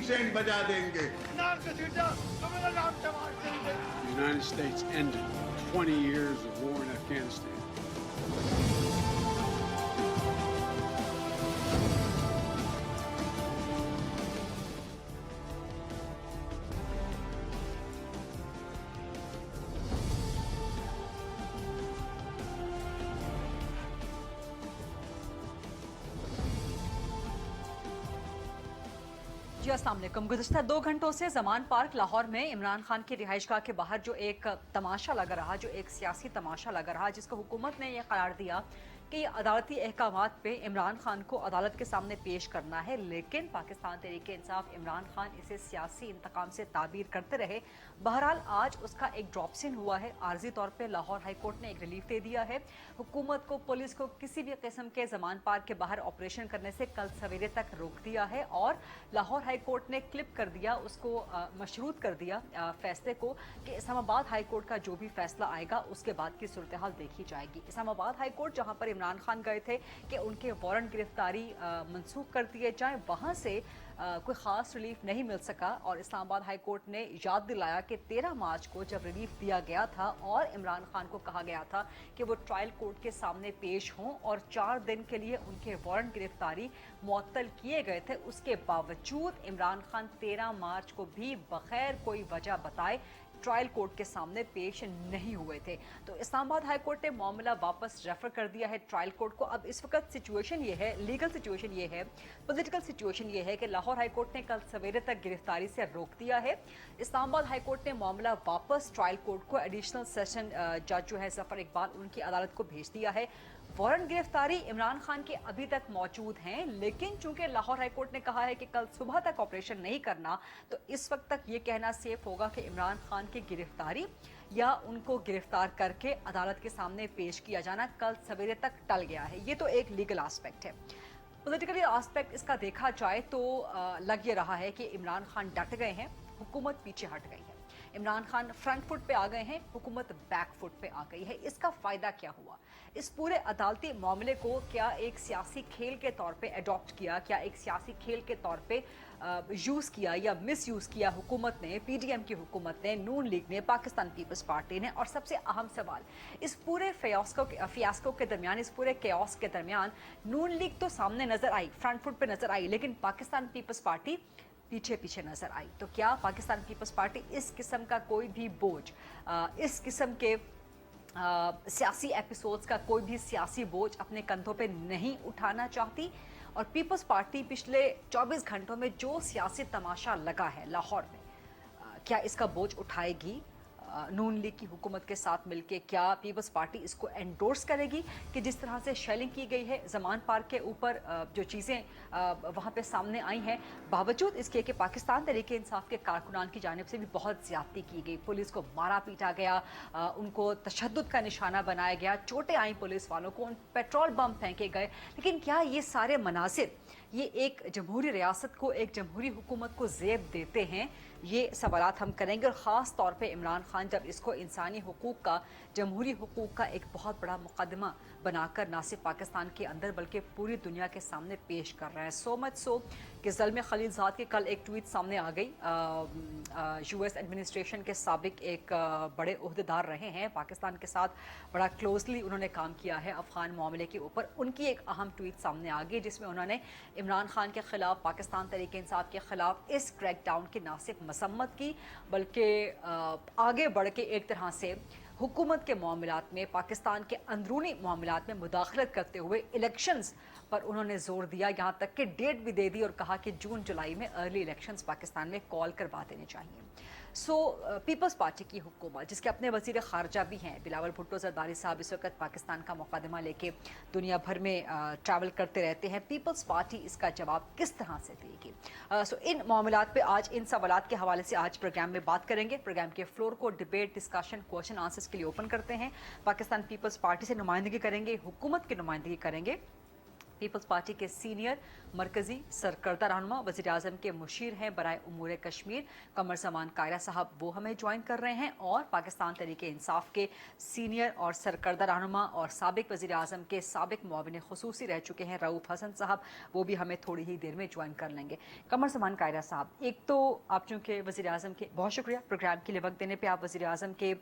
Saint बजा देंगे। The United States ended 20 years of war in Afghanistan. जी अस्सलाम वालेकुम। गुज़िश्ता 2 घंटों से ज़मान पार्क लाहौर में इमरान खान की रिहाइशगाह के बाहर जो एक तमाशा लगा रहा, जो एक सियासी तमाशा लगा रहा, जिसको हुकूमत ने यह करार दिया कि ये अदालती अहकामात पे इमरान खान को अदालत के सामने पेश करना है, लेकिन पाकिस्तान तहरीक इंसाफ इमरान खान इसे सियासी इंतकाम से ताबीर करते रहे। बहरहाल आज उसका एक ड्रॉप सीन हुआ है। आर्जी तौर पे लाहौर हाई कोर्ट ने एक रिलीफ दे दिया है हुकूमत को, पुलिस को किसी भी किस्म के ज़मान पार्क के बाहर ऑपरेशन करने से कल सवेरे तक रोक दिया है और लाहौर हाई कोर्ट ने क्लिप कर दिया, उसको मशरूत कर दिया फैसले को कि इस्लामाबाद हाई कोर्ट का जो भी फैसला आएगा उसके बाद की सूरत हाल देखी जाएगी। इस्लामाबाद हाई कोर्ट जहां पर इमरान खान गए थे कि उनके वारंट गिरफ्तारी मनसूख कर दिए जाए, वहां से कोई ख़ास रिलीफ नहीं मिल सका और इस्लामाबाद हाई कोर्ट ने याद दिलाया कि 13 मार्च को जब रिलीफ दिया गया था और इमरान खान को कहा गया था कि वो ट्रायल कोर्ट के सामने पेश हों और 4 दिन के लिए उनके वारंट गिरफ्तारी मुअत्तल किए गए थे, उसके बावजूद इमरान खान 13 मार्च को भी बगैर कोई वजह बताए ट्रायल कोर्ट के सामने पेश नहीं हुए थे। तो इस्लामाबाद हाई कोर्ट ने मामला वापस रेफर कर दिया है ट्रायल कोर्ट को। अब इस वक्त सिचुएशन ये है, लीगल सिचुएशन ये है, पॉलिटिकल सिचुएशन ये है कि लाहौर हाई कोर्ट ने कल सवेरे तक गिरफ्तारी से रोक दिया है। इस्लामाबाद हाई कोर्ट ने मामला वापस ट्रायल कोर्ट को एडिशनल सेशन जज जो है जफर इकबाल उनकी अदालत को भेज दिया है। वारंट गिरफ्तारी इमरान खान के अभी तक मौजूद हैं, लेकिन चूंकि लाहौर हाई कोर्ट ने कहा है कि कल सुबह तक ऑपरेशन नहीं करना, तो इस वक्त तक ये कहना सेफ होगा कि इमरान खान की गिरफ्तारी या उनको गिरफ्तार करके अदालत के सामने पेश किया जाना कल सवेरे तक टल गया है। ये तो एक लीगल एस्पेक्ट है। पॉलिटिकल एस्पेक्ट इसका देखा जाए तो लग ये रहा है कि इमरान खान डट गए हैं, हुकूमत पीछे हट गई है। इमरान खान फ्रंट फुट पे आ गए हैं, हुकूमत बैक फुट पे आ गई है। इसका फ़ायदा क्या हुआ? इस पूरे अदालती मामले को क्या एक सियासी खेल के तौर पे अडॉप्ट किया, क्या एक सियासी खेल के तौर पे यूज़ किया या मिस यूज़ किया हुकूमत ने, पीडीएम की हुकूमत ने, नून लीग ने, पाकिस्तान पीपल्स पार्टी ने? और सबसे अहम सवाल, इस पूरे फियास्को के दरमियान, इस पूरे केओस के दरमियान नून लीग तो सामने नज़र आई, फ्रंट फुट पे नज़र आई, लेकिन पाकिस्तान पीपल्स पार्टी पीछे पीछे नजर आई। तो क्या पाकिस्तान पीपल्स पार्टी इस किस्म का कोई भी बोझ, इस किस्म के सियासी एपिसोड्स का कोई भी सियासी बोझ अपने कंधों पे नहीं उठाना चाहती? और पीपल्स पार्टी पिछले 24 घंटों में जो सियासी तमाशा लगा है लाहौर में, क्या इसका बोझ उठाएगी? नून लीग की हुकूमत के साथ मिलके क्या पीपल्स पार्टी इसको एंडोर्स करेगी कि जिस तरह से शेलिंग की गई है ज़मान पार्क के ऊपर, जो चीज़ें वहाँ पे सामने आई हैं, बावजूद इसके कि पाकिस्तान तहरीक इंसाफ के कारकुनान की जानिब से भी बहुत ज़्यादती की गई, पुलिस को मारा पीटा गया, उनको तशद्दुद का निशाना बनाया गया, चोटें आई पुलिस वालों को, उन पेट्रोल बम फेंके गए, लेकिन क्या ये सारे मनासिर ये एक जमहूरी रियासत को, एक जमहूरी हुकूमत को ज़ेब देते हैं? ये सवालात हम करेंगे। और ख़ास तौर पे इमरान खान जब इसको इंसानी हुकूक का, जमहूरी हुकूक का एक बहुत बड़ा मुकदमा बनाकर ना सिर्फ पाकिस्तान के अंदर बल्कि पूरी दुनिया के सामने पेश कर रहा है। सो मच सो कि ज़ल्म खलीलज़ाद के कल एक ट्वीट सामने आ गई। यूएस एडमिनिस्ट्रेशन के साबिक एक बड़े ओहदेदार रहे हैं, पाकिस्तान के साथ बड़ा क्लोजली उन्होंने काम किया है अफ़गान मामले के ऊपर। उनकी एक अहम ट्वीट सामने आ गई जिसमें उन्होंने इमरान खान के ख़िलाफ़, पाकिस्तान तहरीक इंसाफ के ख़िलाफ़ इस क्रैकडाउन की ना सिर्फ मसम्मत की बल्कि आगे बढ़ के एक तरह से हुकूमत के मामलात में, पाकिस्तान के अंदरूनी मामलात में मुदाखलत करते हुए इलेक्शंस पर उन्होंने जोर दिया, यहाँ तक कि डेट भी दे दी और कहा कि जून जुलाई में अर्ली इलेक्शंस पाकिस्तान में कॉल करवा देने चाहिए। सो पीपल्स पार्टी की हुकूमत, जिसके अपने वज़ीर ख़ारजा भी हैं बिलावल भुट्टो ज़रदारी साहब, इस वक्त पाकिस्तान का मुकदमा लेके दुनिया भर में ट्रैवल करते रहते हैं। पीपल्स पार्टी इसका जवाब किस तरह से देगी? सो इन मामलात पे आज, इन सवालात के हवाले से आज प्रोग्राम में बात करेंगे। प्रोग्राम के फ्लोर को डिबेट, डिस्कशन, क्वेश्चन आंसर्स के लिए ओपन करते हैं। पाकिस्तान पीपल्स पार्टी से नुमाइंदगी करेंगे, हुकूमत की नुमाइंदगी करेंगे पीपल्स पार्टी के सीनियर मरकजी सरकर्दा रहनुमा वज़ीर आज़म के मुशीर हैं बराए उमूर कश्मीर कमर जमान कायरा साहब, वो हमें ज्वाइन कर रहे हैं, और पाकिस्तान तहरीक इंसाफ के सीनियर और सरकर्दा रहनुमा और साबिक वज़ीर आज़म के साबिक मुआविन खुसूसी रह चुके हैं रऊफ़ हसन साहब, वो भी हमें थोड़ी ही देर में ज्वाइन कर लेंगे। कमर जमान कायरा साहब, एक तो आप चूँकि वज़ीर आज़म के, बहुत शुक्रिया प्रोग्राम के लिए वक्त देने पर, आप वज़ीर आज़म के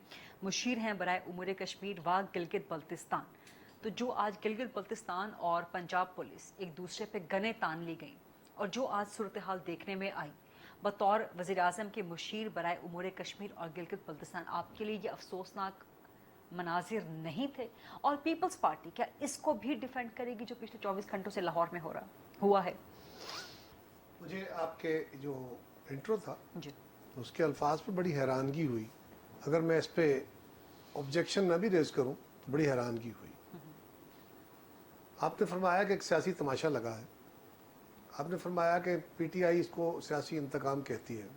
मुशीर हैं बराए उमूर कश्मीर व गिलगित बल्तिस्तान। तो जो आज गिलगित बल्तिस्तान और पंजाब पुलिस एक दूसरे पे गने तान ली गई और जो आज सूरत हाल देखने में आई, बतौर वज़ीर आज़म के मुशीर बराए उमूर कश्मीर और गिलगित बल्तिस्तान, आपके लिए ये अफसोसनाक मनाजिर नहीं थे? और पीपल्स पार्टी क्या इसको भी डिफेंड करेगी जो पिछले 24 घंटों से लाहौर में हुआ है? मुझे आपके जो इंट्रो था जी उसके अल्फाज पर बड़ी हैरानगी हुई। अगर मैं इस पे ऑब्जेक्शन न भी रेज करूं तो बड़ी हैरानगी हुई। आपने फरमाया कि एक सियासी तमाशा लगा है, आपने फरमाया कि पीटीआई इसको सियासी इंतकाम कहती है।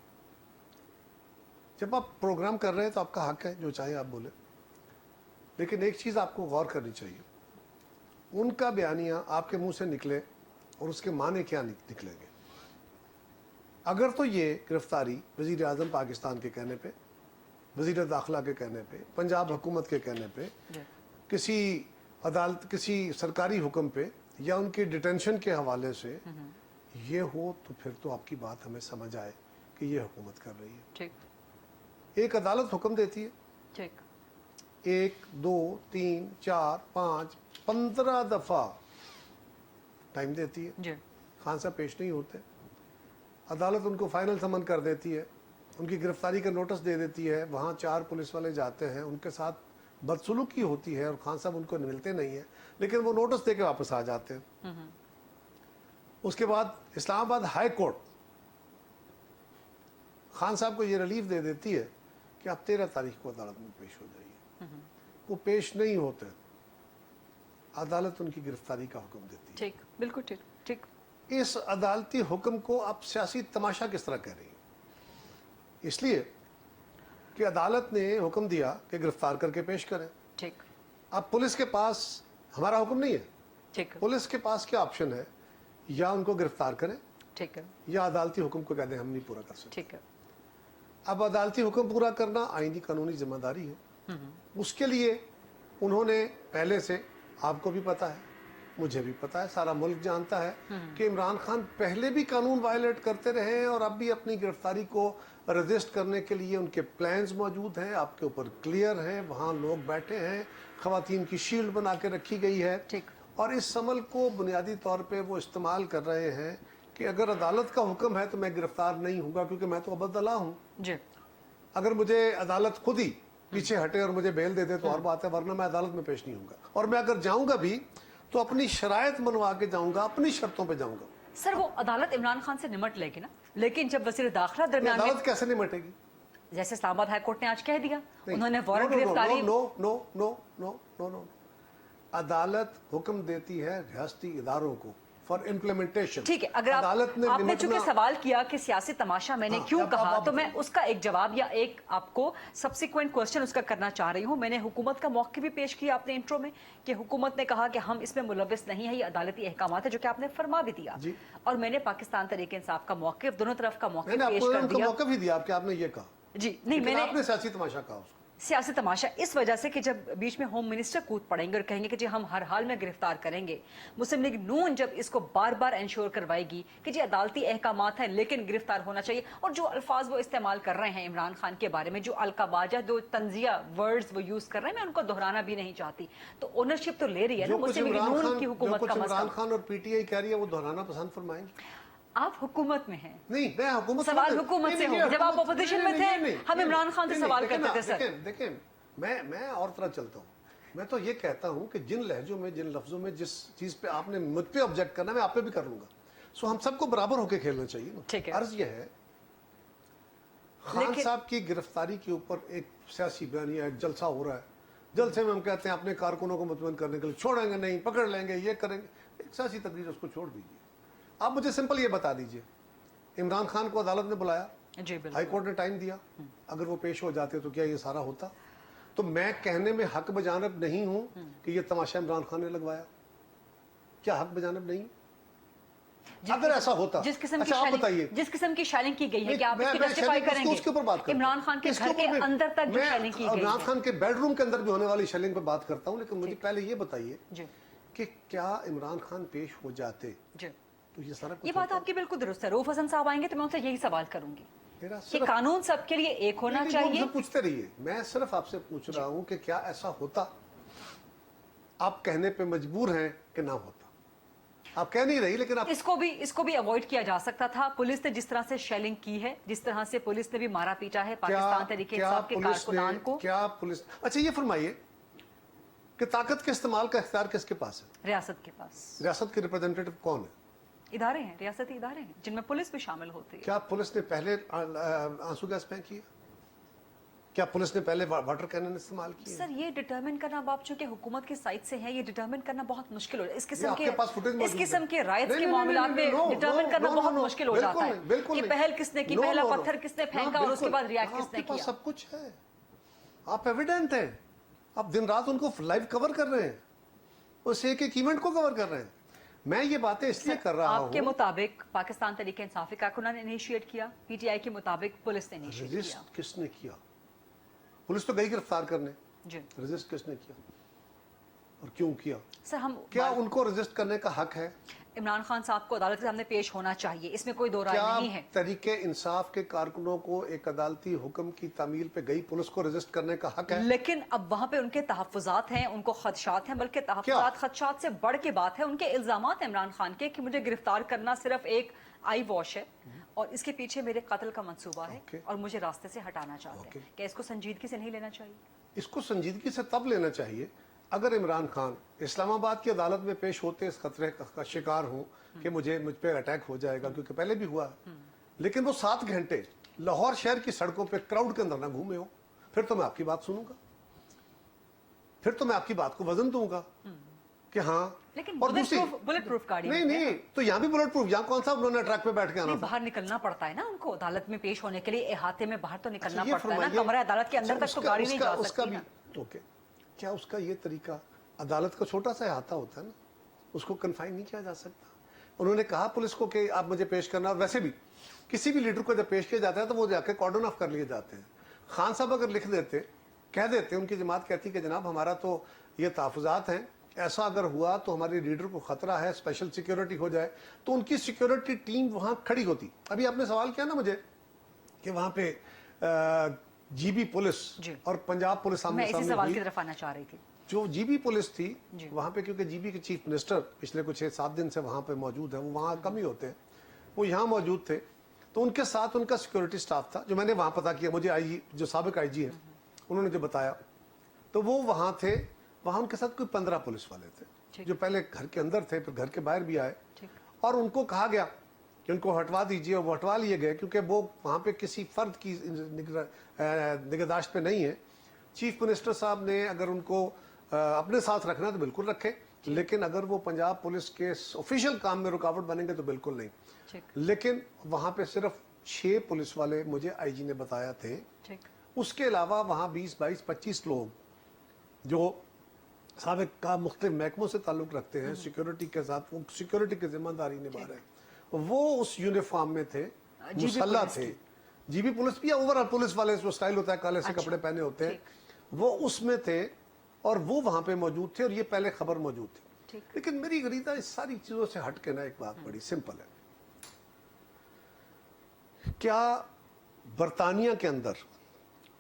जब आप प्रोग्राम कर रहे हैं तो आपका हक है जो चाहे आप बोले, लेकिन एक चीज़ आपको गौर करनी चाहिए, उनका बयानिया आपके मुंह से निकले और उसके माने क्या निकलेंगे। अगर तो ये गिरफ्तारी वज़ीर आज़म पाकिस्तान के कहने पे, वज़ीर दाखिला के कहने पे, पंजाब हुकूमत के कहने पे, किसी अदालत, किसी सरकारी हुक्म पे या उनके डिटेंशन के हवाले से ये हो, तो फिर तो आपकी बात हमें समझ आए कि ये हुकूमत कर रही है। ठीक। एक अदालत हुक्म देती है, ठीक। 1 2 3 4 5 15 दफ़ा टाइम देती है, जी खान साहब पेश नहीं होते, अदालत उनको फाइनल समन कर देती है, उनकी गिरफ्तारी का नोटिस दे देती है, वहाँ 4 पुलिस वाले जाते हैं, उनके साथ बदसलूकी होती है और खान साहब उनको मिलते नहीं है, लेकिन वो नोटिस दे के वापस आ जाते हैं। उसके बाद इस्लामाबाद हाई कोर्ट खान साहब को ये रिलीफ दे देती है कि आप 13 तारीख को अदालत में पेश हो जाइए। वो पेश नहीं होते, अदालत उनकी गिरफ्तारी का हुक्म देती है। ठीक, बिल्कुल ठीक। ठीक। इस अदालती हुक्म को आप सियासी तमाशा किस तरह कह रही है? इसलिए कि अदालत ने हुक्म दिया कि गिरफ्तार करके पेश करें। ठीक। अब पुलिस के पास हमारा हुक्म नहीं है, ठीक। पुलिस के पास क्या ऑप्शन है, या उनको गिरफ्तार करें ठीक है। या अदालती हुक्म को कहते हैं हम नहीं पूरा कर सकते। ठीक है। अब अदालती हुक्म पूरा करना आईनी कानूनी जिम्मेदारी है। उसके लिए उन्होंने पहले से, आपको भी पता है, मुझे भी पता है, सारा मुल्क जानता है कि इमरान खान पहले भी कानून वायलेट करते रहे हैं और अब भी अपनी गिरफ्तारी को रजिस्ट करने के लिए उनके प्लान्स मौजूद हैं, आपके ऊपर क्लियर हैं, वहाँ लोग बैठे हैं, खवातीन की शील्ड बना के रखी गई है। ठीक। और इस समल को बुनियादी तौर पे वो इस्तेमाल कर रहे हैं कि अगर अदालत का हुक्म है तो मैं गिरफ्तार नहीं हूँगा क्योंकि मैं तो अबदला हूँ। जी। अगर मुझे अदालत खुद ही पीछे हटे और मुझे बेल दे दे तो और बात है, वरना मैं अदालत में पेश नहीं होऊंगा। और मैं अगर जाऊंगा भी तो अपनी शरायत मनवा के जाऊंगा, अपनी शर्तों पे जाऊंगा। सर, वो अदालत इमरान खान से निमट लेगी ना, लेकिन जब वज़ीर दाखिला दरमियान में, अदालत कैसे निमटेगी? जैसे इस्लामाबाद हाई कोर्ट ने आज कह दिया, उन्होंने नो वारंट नो गिरफ्तारी, no no no no no no, अदालत हुक्म देती है रियासती इदारों को फॉर इम्प्लीमेंटेशन। ठीक है। अगर आपने चूंकि सवाल किया कि सियासी तमाशा मैंने क्यों कहा, तो मैं उसका एक जवाब या एक आपको सब्सिक्वेंट क्वेश्चन उसका करना चाह रही हूँ। मैंने हुकूमत का मौक़िफ़ भी पेश किया अपने इंट्रो में कि हुकूमत ने कहा कि हम इसमें मुलव्विस नहीं है, ये अदालती अहकाम है, जो कि आपने फरमा भी दिया। और मैंने पाकिस्तान तहरीक इंसाफ का मौक़िफ़, दोनों तरफ का मौक़िफ़ पेश कर दिया। मौका भी दिया कि आपने ये कहा जी नहीं, मैंने आपने सियासी तमाशा कहा उसको। सियासी तमाशा इस वजह से कि जब बीच में होम मिनिस्टर कूद पड़ेंगे और कहेंगे कि जी हम हर हाल में गिरफ्तार करेंगे, मुस्लिम लीग नून जब इसको बार बार इंश्योर करवाएगी कि जी अदालती अहकामात हैं लेकिन गिरफ्तार होना चाहिए, और जो अल्फाज वो इस्तेमाल कर रहे हैं इमरान खान के बारे में, जो अलकाबाजा, जो तंजिया वर्ड्स वो यूज कर रहे हैं, मैं उनको दोहराना भी नहीं चाहती, तो ओनरशिप तो ले रही है ना मुस्लिम लीग नून की हुकूमत का। इमरान खान और पीटीआई कह रही है वो दोहराना पसंद फरमाएंगे। आप हुकूमत में हैं, नहीं मैं हुकूमत, सवाल हुकूमत से हो। जब आप अपोजिशन में थे हम इमरान खान से सवाल करते थे। सर देखें, मैं और तरह चलता हूँ। मैं तो ये कहता हूँ कि जिन लहजों में, जिन लफ्जों में, जिस चीज पे आपने मुझ पे ऑब्जेक्ट करना मैं आप पे भी कर लूंगा। सो हम सबको बराबर होकर खेलना चाहिए ना। ठीक है। अर्ज ये है, खान साहब की गिरफ्तारी के ऊपर एक सियासी बयानिया, एक जलसा हो रहा है। जलसे में हम कहते हैं अपने कारकुनों को मुतमईन करने के लिए छोड़ेंगे नहीं, पकड़ लेंगे, ये करेंगे। एक सियासी तकरीर, उसको छोड़ दीजिए। आप मुझे सिंपल ये बता दीजिए, इमरान खान को अदालत ने बुलाया, हाई कोर्ट ने टाइम दिया, अगर वो पेश हो जाते तो क्या ये सारा होता? तो मैं कहने में हक बजानब नहीं हूं कि ये तमाशा इमरान खान ने लगवाया। کیا حق بجانب نہیں؟ اگر ایسا ہوتا، جس قسم اچھا آپ بتائیے، جس قسم کی شیلنگ کی گئی ہے کہ آپ اس میں کی جسٹیفائی کریں گے اس کے اوپر بات کرتا ہوں، عمران خان کے اس گھر کے اوپر اندر تک جو میں شیلنگ کی گئی عمران ہے. خان کے بیڈ روم کے اندر بھی ہونے والی شیلنگ پہ بات کرتا ہوں، لیکن مجھے پہلے یہ بتائیے جی کہ کیا عمران خان پیش ہو جاتے جی تو یہ سارا یہ کچھ بات آپ کی بالکل درست ہے. رؤف حسن صاحب آئیں گے تو میں ان سے یہی سوال کروں گی میرا کہ قانون سب کے لیے ایک ہونا چاہیے. پوچھتے رہیے، میں صرف آپ سے پوچھ رہا ہوں کہ کیا ایسا ہوتا؟ آپ کہنے پہ مجبور ہیں کہ نہ ہوتا، آپ کہہ نہیں رہی لیکن آپ اس کو بھی اوائڈ کیا جا سکتا تھا. پولیس نے جس طرح سے شیلنگ کی ہے، جس طرح سے پولیس نے بھی مارا پیٹا ہے پاکستان تحریک انصاف کے کارکنان کو. کیا پولیس، اچھا یہ فرمائیے کہ طاقت کے استعمال کا اختیار کس کے پاس ہے؟ ریاست کے پاس ریاست کے ریپرزینٹیٹو کون ہے؟ ادارے ہیں، ریاستی ادارے ہیں جن میں پولیس بھی شامل ہوتی ہے. کیا پولیس نے پہلے آنسو گیس پھینک کیا؟ کیا پولیس نے پہلے واٹر کینن استعمال کیا؟ سر یہ ڈٹرمن کرنا، اب آپ چونکہ حکومت کی سائٹ سے ہیں، یہ ڈٹرمن کرنا بہت مشکل ہو جائے. اس قسم کے رائٹس کے معاملات میں ڈٹرمن کرنا بہت مشکل ہو جاتا ہے کہ پہل کس نے کی، پہلا پتھر کس نے پھینکا اور اس کے بعد ریاکٹ کس نے کیا. سب کچھ ہے، آپ ایویڈنٹ ہیں، آپ دن رات ان کو لائیو کور کر رہے ہیں، اس ایک ایونٹ کو کور کر رہے ہیں. میں یہ باتیں اس لیے کر رہا ہوں، آپ کے مطابق پاکستان تحریک انصاف کے کارکنان نے انیشیٹ کیا، پی ٹی آئی کے مطابق پولیس نے انیشیٹ کیا. رجسٹ کس نے کیا؟ پولیس تو گئی گرفتار کرنے، جی رجسٹ کس نے کیا اور کیوں کیا؟ سر ہم کیا ان کو رجسٹ کرنے کا حق ہے؟ عمران خان صاحب کو عدالت کے سامنے پیش ہونا چاہیے، اس میں کوئی دو رائے کیا نہیں ہے. تحریک انصاف کے کارکنوں کو ایک عدالتی حکم کی تعمیل پہ گئی پولیس کو رجسٹ کرنے کا حق ہے؟ لیکن اب وہاں پہ ان کے تحفظات ہیں، ان کو خدشات ہیں، بلکہ تحفظات خدشات سے بڑھ کے بات ہے ان کے الزامات ہیں عمران خان کے کہ مجھے گرفتار کرنا صرف ایک آئی واش ہے اور اس کے پیچھے میرے قتل کا منصوبہ ہے اور مجھے راستے سے ہٹانا چاہتے ہیں. کیا اس کو سنجیدگی سے نہیں لینا چاہیے؟ اس کو سنجیدگی سے تب لینا چاہیے اگر عمران خان اسلام آباد کی عدالت میں پیش ہوتے اس خطرے کا شکار ہوں کہ مجھ پہ اٹیک ہو جائے گا، کیونکہ پہلے بھی ہوا، لیکن وہ 7 گھنٹے لاہور شہر کی سڑکوں پہ کراؤڈ کے اندر نہ گھومے ہو، پھر تو میں آپ کی بات سنوں گا، پھر تو میں آپ کی بات کو وزن دوں گا کہ ہاں. لیکن اور بلٹ پروف گاڑی نہیں تو یہاں بھی بلٹ پروف، یہاں کون سا انہوں نے ٹرک پہ بیٹھ کے آنا تھا؟ باہر نکلنا پڑتا ہے نا ان کو عدالت میں پیش ہونے کے لیے، احاطے میں باہر تو نکلنا یہ پڑتا ہے نا، کمرہ عدالت کے اندر تک تو گاڑی نہیں جا اس کا سکتی بھی نا. اوکے، کیا اس کا یہ طریقہ، عدالت کا چھوٹا سا احاطہ ہوتا ہے نا، اس کو کنفائن نہیں کیا جا سکتا. انہوں نے کہا پولیس کو کہ آپ مجھے پیش کرنا، اور ویسے بھی کسی بھی لیڈر کو جب پیش کیا جاتا ہے تو وہ جا کے کارڈن آف کر لیے جاتے ہیں. خان صاحب اگر لکھ دیتے، کہہ دیتے، ان کی جماعت کہتی کہ جناب ہمارا تو یہ تحفظات ہیں، ایسا اگر ہوا تو ہمارے لیڈر کو خطرہ ہے، اسپیشل سیکیورٹی ہو جائے، تو ان کی سیکیورٹی ٹیم وہاں کھڑی ہوتی. ابھی آپ نے سوال کیا نا مجھے کہ وہاں پہ جی بی پولیس اور پنجاب پولیس میں اسی سوال کی طرف آنا چاہ رہی تھی. جو جی بی پولیس تھی وہاں پہ، کیونکہ جی بی کے چیف منسٹر پچھلے کچھ 7 دن سے وہاں پہ موجود ہیں، وہ وہاں کم ہی ہوتے ہیں، وہ یہاں موجود تھے، تو ان کے ساتھ ان کا سیکورٹی سٹاف تھا. جو میں نے وہاں پتا کیا، مجھے آئی جی جو سابق آئی جی ہے انہوں نے جو بتایا، تو وہ وہاں تھے. وہاں ان کے ساتھ کوئی 15 پولیس والے تھے جو پہلے گھر کے اندر تھے، پھر گھر کے باہر بھی آئے، اور ان کو کہا گیا کہ ان کو ہٹوا دیجیے، اور وہ ہٹوا لیے گئے کیونکہ وہ وہاں پہ کسی فرد کی نگہداشت پہ نہیں ہے. چیف منسٹر صاحب نے اگر ان کو اپنے ساتھ رکھنا تو بالکل رکھے، لیکن اگر وہ پنجاب پولیس کے آفیشیل کام میں رکاوٹ بنیں گے تو بالکل نہیں. لیکن وہاں پہ صرف 6 پولیس والے مجھے آئی جی نے بتایا تھے. اس کے علاوہ وہاں 20 22 25 لوگ جو سابق کا مختلف محکموں سے تعلق رکھتے ہیں سیکیورٹی کے ساتھ، وہ سیکیورٹی کی ذمہ داری نبھا رہے ہیں، وہ اس یونیفارم میں تھے، مسلح تھے. جی بی پولیس بھی اوور آل پولیس والے جو سٹائل ہوتا ہے، کالے سے کپڑے پہنے ہوتے ہیں، وہ اس میں تھے اور وہ وہاں پہ موجود تھے، اور یہ پہلے خبر موجود تھی. لیکن میری غریزہ اس ساری چیزوں سے ہٹ کے نا ایک بات بڑی سمپل ہے. کیا برطانیہ کے اندر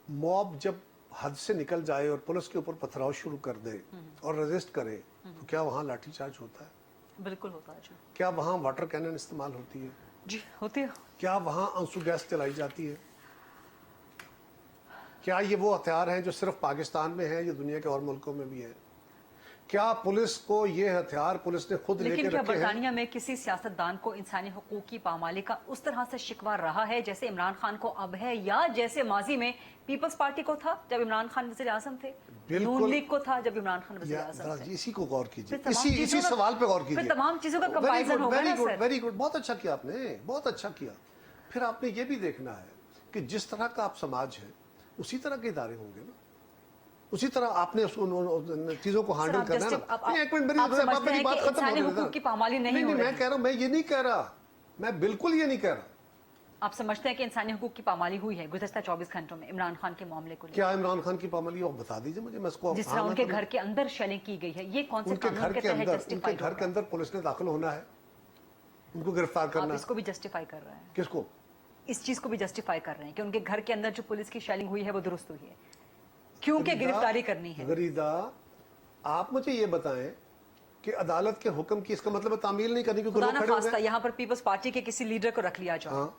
موب جب حد سے نکل جائے اور پولیس کے اوپر پتھراؤ شروع کر دے اور رجسٹ کرے تو کیا وہاں لاٹھی چارج ہوتا ہے؟ بالکل ہوتا ہے. کیا وہاں واٹر کینن استعمال ہوتی ہے؟ جی ہوتی ہے. کیا وہاں آنسو گیس چلائی جاتی ہے؟ کیا یہ وہ ہتھیار ہیں جو صرف پاکستان میں ہیں، یہ دنیا کے اور ملکوں میں بھی ہیں؟ کیا پولیس کو یہ ہتھیار پولیس نے خود لے کے لیکن کیا رکھے ہیں؟ برطانیہ میں کسی سیاستدان کو انسانی حقوق کی پامالی کا اس طرح سے شکوہ رہا ہے جیسے عمران خان کو اب ہے، یا جیسے ماضی میں پیپلز پارٹی کو تھا جب عمران خان وزیر اعظم تھے، نون لیگ کو تھا جب عمران خان وزیر اعظم تھے؟ اسی کو غور کیجیے، پھر اسی سوال پہ غور کیجیے. پھر تمام چیزوں کا کمپیریزن ہوگا نا سر. ویری گڈ، بہت اچھا کیا آپ نے، بہت اچھا کیا. پھر آپ نے یہ بھی دیکھنا ہے کہ جس طرح کا آپ سماج ہے اسی طرح کے ادارے ہوں گے نا. उसी तरह आपने चीजों को हैंडल करना है ना। नहीं, एक मिनट, मेरी आप समझते मेरी हैं बात कि खत्म इंसानी होने हुकूक देना। की पामाली नहीं हो मैं रही? कह रहा हूं, मैं ये नहीं कह रहा, मैं बिल्कुल ये नहीं कह रहा। आप समझते हैं कि इंसानी हुकूक की पामाली हुई है गुज़श्ता 24 घंटों में इमरान खान के मामले को लेकर? क्या इमरान खान की पामाली, आप बता दीजिए मुझे, मैं इसको जिस तरह उनके घर के अंदर शेलिंग की गई है, ये कौन से उनके कानून घर के के तहत अंदर, जस्टिफाई उनके घर के अंदर पुलिस ने दाखिल होना है, उनको गिरफ्तार आप करना है। इसको भी जस्टिफाई कर रहे हैं, किसको? इस चीज को भी जस्टिफाई कर रहे हैं कि उनके घर के अंदर जो पुलिस की शेलिंग हुई है वो दुरुस्त हुई है, क्योंकि गिरफ्तारी करनी है। गरीदा, आप मुझे ये बताएं कि अदालत के हुक्म की, इसका मतलब है तामील नहीं करनी, क्योंकि खुदा लोग ना खड़े हो खास्ता गए। यहाँ पर पीपल्स पार्टी के किसी लीडर को रख लिया जाए, हाँ।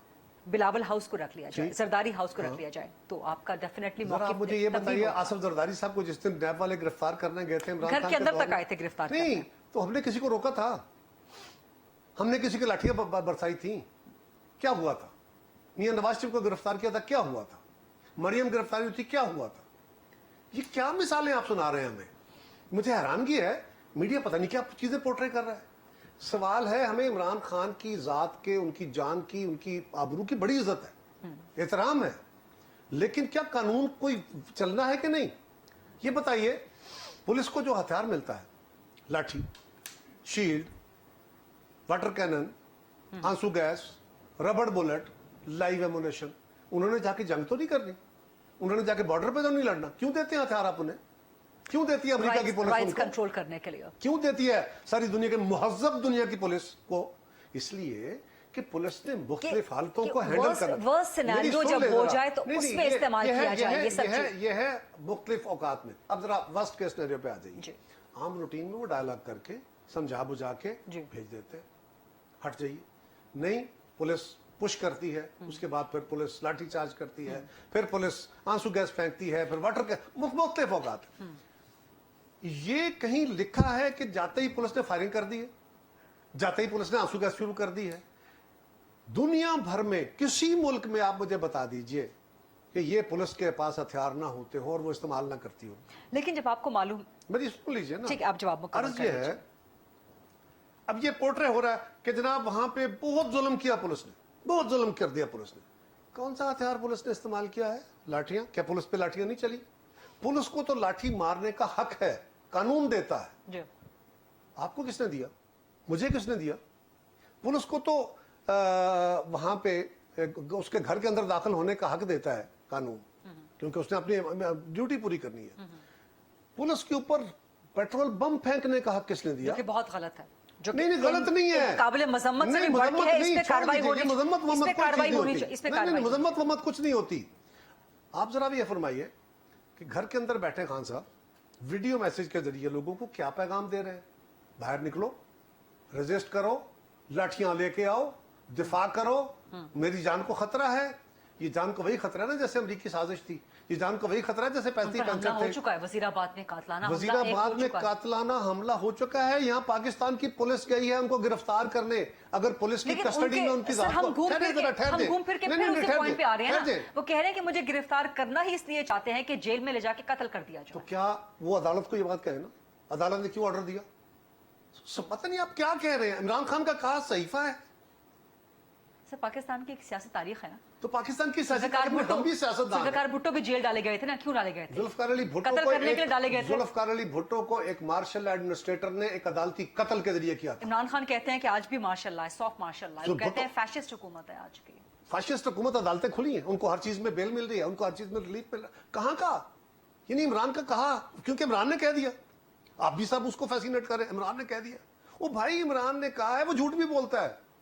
बिलावल हाउस को रख लिया जाए, जी। जरदारी हाउस को रख लिया जाए, तो आपका डेफिनेटली जरा आप मुझे ये बताइए, आसिफ जरदारी साहब को जिस दिन नैब वाले गिरफ्तार करने गए थे, इमरान घर खान के अंदर दौर तक में- आए थे गिरफ्तार नहीं, करने। तो हमने किसी को रोका था? हमने किसी की लाठियां बरसाई थी? क्या हुआ था? मियां नवाज शरीफ को गिरफ्तार किया था, क्या हुआ था? मरियम गिरफ्तारी हुई थी, क्या हुआ था? ये क्या मिसालें आप सुना रहे हैं हमें? मुझे हैरानगी है, मीडिया पता नहीं क्या चीजें पोर्ट्रे कर रहा है। सवाल है, हमें इमरान खान की जात के, उनकी जान की, उनकी आबरू की बड़ी इज्जत है, एहतराम है, लेकिन क्या कानून कोई चलना है कि नहीं? ये बताइए, पुलिस को जो हथियार मिलता है, लाठी, शील्ड, वाटर कैनन, आंसू गैस, रबड़ बुलेट, लाइव एमुनेशन, उन्होंने जाके जंग तो नहीं करनी, उन्होंने जाके बॉर्डर पे तो नहीं लड़ना। क्यों देते हैं हथियार आप उन्हें? क्यों देती है अमेरिका की पुलिस राइट्स उनको? कंट्रोल करने के लिए। क्यों देती है सारी दुनिया के मुहज्जब दुनिया की पुलिस को? इसलिए कि पुलिस ने मुख्तलिफ हालतों को हैंडल करना। वर्स्ट सिनेरियो जब हो जाए तो उसमें इस्तेमाल किया जाए ये सब चीज़। ये है मुख्तलिफ औकात में। अब जरा वर्स्ट केस सिनेरियो पे आ जी। जाइए। आम रूटीन में वो डायलॉग करके समझा बुझा के जी। भेज देते हैं, हट जाइए। नहीं, पुलिस पुश करती है, उसके बाद फिर पुलिस लाठी चार्ज करती है, फिर पुलिस आंसू गैस फेंकती है, फिर वाटर के मुख्तलिफ औकात। ये कहीं लिखा है कि जाते ही पुलिस ने फायरिंग कर दी है, जाते ही पुलिस ने आंसू गैस शुरू कर दी है? दुनिया भर में किसी मुल्क में आप मुझे बता दीजिए कि ये पुलिस के पास हथियार ना होते हो और वो इस्तेमाल ना करती हो। लेकिन जब आपको मालूम, मेरी सुन लीजिए ना, ठीक है, आप जवाब मुकम्मल अर्ज कर ये लीजिए। है, अब ये पोर्ट्रे हो रहा है कि जनाब वहां पे बहुत जुल्म किया पुलिस ने, बहुत जुल्म कर दिया पुलिस ने। कौन सा हथियार पुलिस ने इस्तेमाल किया है? लाठियां? क्या पुलिस पे लाठियां नहीं चली? पुलिस को तो लाठी मारने का हक है, कानून देता है। जी। आपको किसने दिया? मुझे किसने दिया? पुलिस को तो वहां पे उसके घर के अंदर दाखिल होने का हक देता है कानून, क्योंकि उसने अपनी ड्यूटी पूरी करनी है। पुलिस के ऊपर पेट्रोल बम फेंकने का हक किसने दिया? जो कि बहुत गलत है, जो नहीं, गलत नहीं है, काबिल मजम्मत से नहीं, भी बढ़ के है, इस नहीं, पे छोड़ कार्रवाई दीजिए, होनी ये मजम्मत चाहिए, इस पे कोई चीज कार्रवाई नहीं होनी होती। चाहिए, इस पे नहीं, नहीं, कार्रवाई। मजम्मत वम्मत कुछ नहीं होती। आप जरा भी ये फरमाइए कि घर के अंदर बैठे खान साहब वीडियो मैसेज के जरिए लोगों को क्या पैगाम दे रहे हैं? बाहर निकलो, रजिस्ट करो, लाठियां लेके आओ, दिफा करो, मेरी जान को खतरा है। ये जान को वही खतरा है ना जैसे अमरीकी साजिश थी, ये जान को वही खतरा है जैसे उन पर 35 हमला हो थे। चुका है, वजीराबाद में कातलाना हमला एक वजीराबाद हो में चुका है। कातलाना हमला हो चुका है। यहाँ पाकिस्तान की पुलिस गई है उनको गिरफ्तार करने। अगर पुलिस की लेकिन कस्टडी में उनकी सर, जात हम को- घूम ठहर फिर जरा, के ठहर दे। फिर नहीं, फिर नहीं, उसी ठहर पॉइंट दे, पे आ रहे हैं ठहर ना। दे। वो कह रहे हैं कि मुझे गिरफ्तार करना ही इसलिए चाहते हैं कि जेल में ले जाके कत्ल कर दिया तो जाए। क्या वो अदालत को ये बात कहे ना? अदालत ने क्यों ऑर्डर दिया? पता नहीं आप क्या कह रहे हैं। इमरान खान का कहा सहीफा है, सर पाकिस्तान की एक सियासी तारीख है ना। तो पाकिस्तान की सियासत जुल्फ़िकार में हम भी सियासतदान हैं। जुल्फ़िकार भुट्टो भी जेल डाले गए थे ना, क्यों डाले गए थे? जुल्फ़िकार अली भुट्टो कत्ल को करने के लिए डाले गए थे। जुल्फ़िकार अली भुट्टो को एक मार्शल एडमिनिस्ट्रेटर ने एक अदालती कत्ल के जरिए किया था। इमरान खान कहते हैं कि आज भी माशाल्लाह है, सॉफ्ट माशाल्लाह है। वो जो कहते हैं भुट्टो- फैशिस्ट हुकूमत है आज की। फाशिस्ट हुकूमत, अदालतें खुली हैं, उनको हर चीज में बेल मिल रही है, उनको हर चीज में रिलीफ मिल रहा है। कहाँ का? ये नहीं इमरान का कहा, क्योंकि इमरान ने कह दिया। आप भी साहब उसको फैसिनेट करें, इमरान ने कह दिया। वो भाई इमरान ने कहा है, वो झूठ भी बोलता है।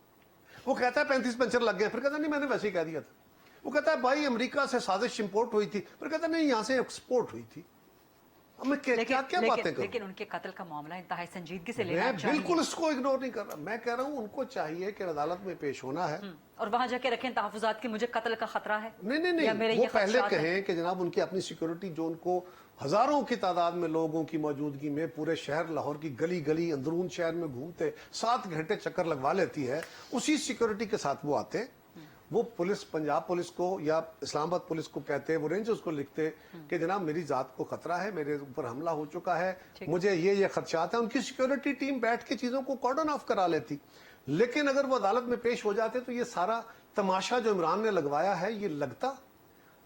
वो कहता है 35 पंचर लग गए, फिर कहता नहीं मैंने वैसे ही कह दिया था। वो कहता है भाई अमेरिका से साजिश इंपोर्ट हुई थी, फिर कहता नहीं यहां से एक्सपोर्ट हुई थी। अब मैं क्या क्या बातें करूं? लेकिन उनके कत्ल का मामला इंतहाई संजीदगी से लेना मैं चाहिए। बिल्कुल इसको इग्नोर नहीं कर रहा। मैं कह रहा हूं उनको चाहिए कि अदालत में पेश होना है। और वहां जाके रखें तहफुजात की मुझे कत्ल का खतरा है। नहीं, या मेरे वो ये पहले खदशात हैं। कहें कि जनाब उनकी अपनी सिक्योरिटी, जो उनको हजारों की तादाद में लोगों की मौजूदगी में पूरे शहर लाहौर की गली गली अंदरून शहर में घूमते 7 घंटे चक्कर लगवा लेती है, उसी सिक्योरिटी के साथ वो आते। वो पुलिस, पंजाब पुलिस को या इस्लामाबाद पुलिस को कहते, वो रेंजर्स को लिखते कि जनाब मेरी जात को खतरा है, मेरे ऊपर हमला हो चुका है, मुझे ये खदशात है। उनकी सिक्योरिटी टीम बैठ के चीजों को कॉर्डन ऑफ करा लेती। लेकिन अगर वो अदालत में पेश हो जाते तो ये सारा तमाशा जो इमरान ने लगवाया है ये लगता।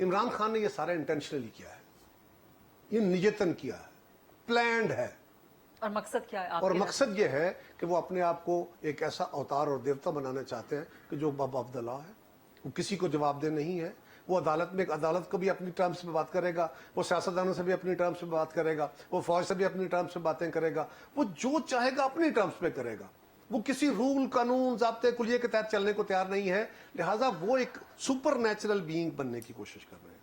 इमरान खान ने ये सारा इंटेंशनली किया है, یہ نیتن کیا ہے, پلانڈ ہے. اور مقصد کیا ہے آپ اور کے؟ مقصد یہ ہے کہ وہ اپنے آپ کو ایک ایسا اوتار اور دیوتا بنانا چاہتے ہیں کہ جو باب آف دا لا ہے, وہ کسی کو جواب دہ نہیں ہے. وہ عدالت کو بھی اپنی ٹرمز میں بات کرے گا, وہ سیاستدانوں سے بھی اپنی ٹرمز میں بات کرے گا, وہ فوج سے بھی اپنی ٹرمز میں باتیں کرے گا, وہ جو چاہے گا اپنی ٹرمز میں کرے گا. وہ کسی رول قانون ضابطے کلیے کے تحت چلنے کو تیار نہیں ہے. لہٰذا وہ ایک سپر نیچرل بینگ بننے کی کوشش کر رہے ہیں.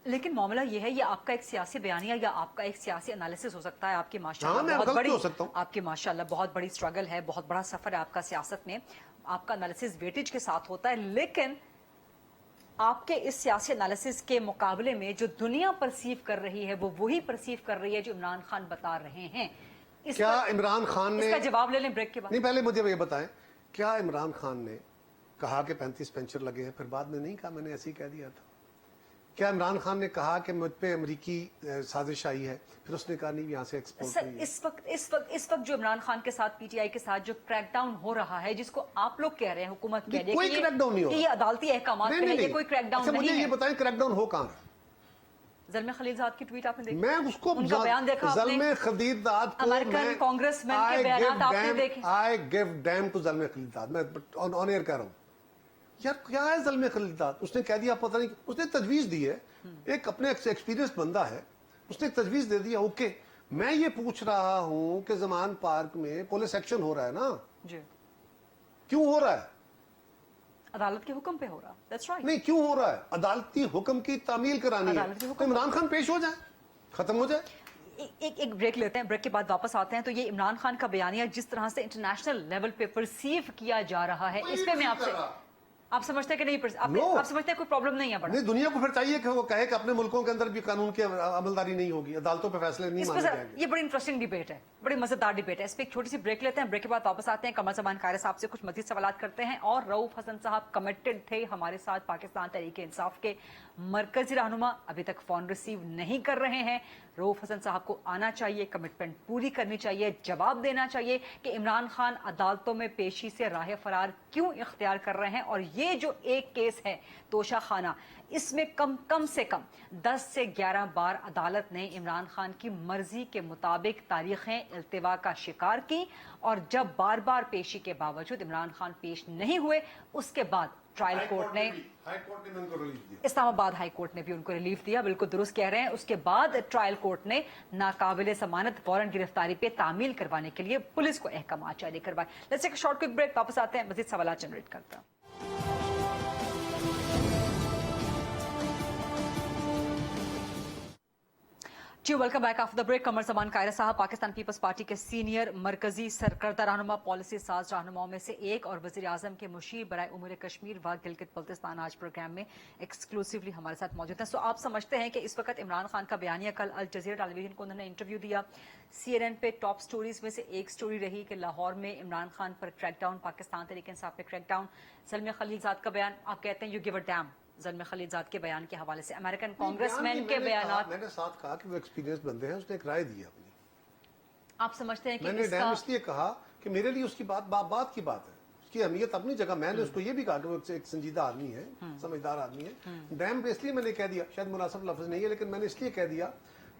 لیکن معاملہ یہ ہے, یہ آپ کا ایک سیاسی بیانیہ یا آپ کا ایک سیاسی انالیسس ہو سکتا ہے. آپ کی ہاں, ماشاءاللہ میں بہت غلط بڑی, بھی ہو سکتا ہوں. آپ کی ماشاءاللہ بہت بڑی سٹرگل ہے, بہت بڑا سفر ہے آپ کا سیاست میں, آپ کا انالیسس ویٹیج کے ساتھ ہوتا ہے. لیکن آپ کے اس سیاسی انالیسس کے مقابلے میں جو دنیا پرسیو کر رہی ہے وہ وہی پرسیو کر رہی ہے جو عمران خان بتا رہے ہیں. کیا عمران خان نے, اس کا جواب لے لیں بریک کے بعد. نہیں پہلے مجھے یہ بتائیں, کیا عمران خان نے کہا کہ 35 پینچر لگے ہیں پھر بعد میں نہیں کہا میں نے ایسے ہی کہہ دیا تھا؟ کیا عمران خان نے کہا کہ مجھ پہ امریکی سازش آئی ہے پھر اس نے کہا نہیں یہاں سے ایکسپورٹ سر ہوئی ہے؟ اس وقت جو عمران خان کے ساتھ پی ٹی آئی کے ساتھ جو کریک ڈاؤن ہو رہا ہے, جس کو آپ لوگ کہہ رہے ہیں, حکومت کہہ رہی ہے کوئی کہ کریک ڈاؤن نہیں ہو کہ رہا. یہ عدالتی احکامات پہ ہے, یہ کوئی کریک ڈاؤن اچھا مجھے نہیں یہ ہے. بتائیں کریک ڈاؤن ہو کہاں ہے؟ زلمے خلیل زاد کی ٹویٹ آپ نے دیکھی, میں اس کو ان کا بیان دیکھا آپ نے, زلمے خلیل زاد کو, امریکن کانگریس مین کے بیانات آپ نے دیکھے. I give damn to Zalmay خلیل زاد, میں آن ایئر کہہ رہا ہوں. یار کیا ہے زلمے خلیل زاد, اس نے کہہ دیا پتہ نہیں, اس نے تجویز دی ہے, ایک اپنے ایکسپیرینس بندہ ہے, اس نے تجویز دے دیا. اوکے, میں یہ پوچھ رہا ہوں کہ زمان پارک میں پولیس ایکشن ہو رہا ہے نا, جی کیوں ہو رہا ہے؟ عدالت کے حکم پہ ہو رہا. That's right. نہیں کیوں ہو رہا ہے؟ عدالتی حکم کی تعمیل کرانی ہے, تو عمران خان پیش ہو جائے, ختم ہو جائے. ایک بریک لیتے ہیں, بریک کے بعد واپس آتے ہیں. تو یہ عمران خان کا بیانیہ جس طرح سے انٹرنیشنل لیول پہ پرسیو کیا جا رہا ہے, اس پہ میں آپ سے, آپ سمجھتے ہیں کہ نہیں, آپ سمجھتے ہیں کوئی پرابلم نہیں ہے بڑا؟ نہیں, دنیا کو پھر چاہیے کہ وہ کہے کہ اپنے ملکوں کے اندر بھی قانون کی عملداری نہیں ہوگی, عدالتوں پہ فیصلے نہیں مانے جائیں گے. یہ بڑی انٹرسٹنگ ڈیبیٹ ہے, بڑی مزیدار ڈیبیٹ ہے. اس پہ ایک چھوٹی سی بریک لیتے ہیں, بریک کے بعد واپس آتے ہیں. قمر زمان قاہرہ صاحب سے کچھ مزید سوالات کرتے ہیں. اور رؤوف حسن صاحب کمیٹڈ تھے ہمارے ساتھ پاکستان تحریک انصاف کے مرکزی رہنما, ابھی تک فون ریسیو نہیں کر رہے ہیں. رؤوف حسن صاحب کو آنا چاہیے, کمٹمنٹ پوری کرنی چاہیے, جواب دینا چاہیے کہ عمران خان عدالتوں میں پیشی سے راہ فرار کیوں اختیار کر رہے ہیں. اور یہ جو ایک کیس ہے توشہ خانہ, اس میں کم سے کم 10 سے 11 بار عدالت نے عمران خان کی مرضی کے مطابق تاریخیں التوا کا شکار کی, اور جب بار بار پیشی کے باوجود عمران خان پیش نہیں ہوئے, اس کے بعد ٹرائل کورٹ نے, اسلام آباد ہائی کورٹ نے بھی ان کو ریلیف دیا. بالکل درست کہہ رہے ہیں. اس کے بعد ٹرائل کورٹ نے ناقابل ضمانت وارنٹ گرفتاری پہ تعمیل کروانے کے لیے پولیس کو احکامات جاری کروائے. Let's take a short quick break, واپس آتے ہیں, مزید سوالات جنریٹ کرتا ہوں. جی welcome back after the break. Qamar Zaman Kaira صاحب پاکستان پیپلز پارٹی کے سینئر مرکزی سرکردہ رہنما, پالیسی ساز رہنماؤں میں سے ایک, اور وزیر اعظم کے مشیر برائے امور کشمیر و گلگت بلتستان آج پروگرام میں ایکسکلوسیولی ہمارے ساتھ موجود ہیں. سو آپ سمجھتے ہیں کہ اس وقت عمران خان کا بیانیہ, کل الجزیرہ ٹیلی ویژن کو انہوں نے انٹرویو دیا, CNN پہ ٹاپ سٹوریز میں سے ایک سٹوری رہی کہ لاہور میں عمران خان پر کریک ڈاؤن, پاکستان تحریک انصاف پہ کریک ڈاؤن. زلمے خلیل زاد کا بیان, آپ کہتے ہیں you give a dam Zalmay خلیل زاد کے بیان کے حوالے سے, امریکن کانگریس مین کے بیانات. میں نے ساتھ کہا کہ وہ ایکسپیرینس بندے ہیں, اس نے ایک رائے دی اپنی. آپ سمجھتے ہیں کہ میں نے ڈیم اس لیے کہا کہ میرے لیے اس کی بات کی بات ہے, اس کی اہمیت اپنی جگہ. میں نے اس کو یہ بھی کہا کہ وہ ایک سنجیدہ آدمی ہے, سمجھدار آدمی ہے. ڈیم پہ اس لیے میں نے کہہ دیا, شاید مناسب لفظ نہیں ہے, لیکن میں نے اس لیے کہہ دیا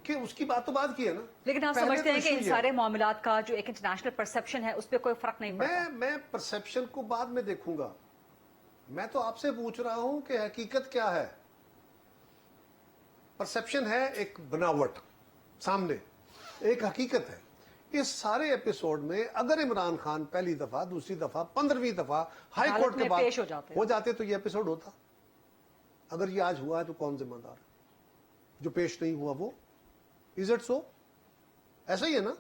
کہ اس کی بات تو بات کی ہے نا. لیکن آپ سمجھتے ہیں کہ ان سارے معاملات کا جو ایک انٹرنیشنل پرسپشن ہے اس پہ کوئی فرق نہیں پڑتا؟ میں پرسپشن کو بعد میں دیکھوں گا. میں تو آپ سے پوچھ رہا ہوں کہ حقیقت کیا ہے. پرسپشن ہے ایک بناوٹ, سامنے ایک حقیقت ہے. اس سارے ایپیسوڈ میں اگر عمران خان پہلی دفعہ, دوسری دفعہ, 15ویں دفعہ ہائی کورٹ کے بعد ہو جاتے تو یہ ایپیسوڈ ہوتا. اگر یہ آج ہوا ہے تو کون ذمہ دار ہے؟ جو پیش نہیں ہوا وہ. Is it so? ایسا ہی ہے نا.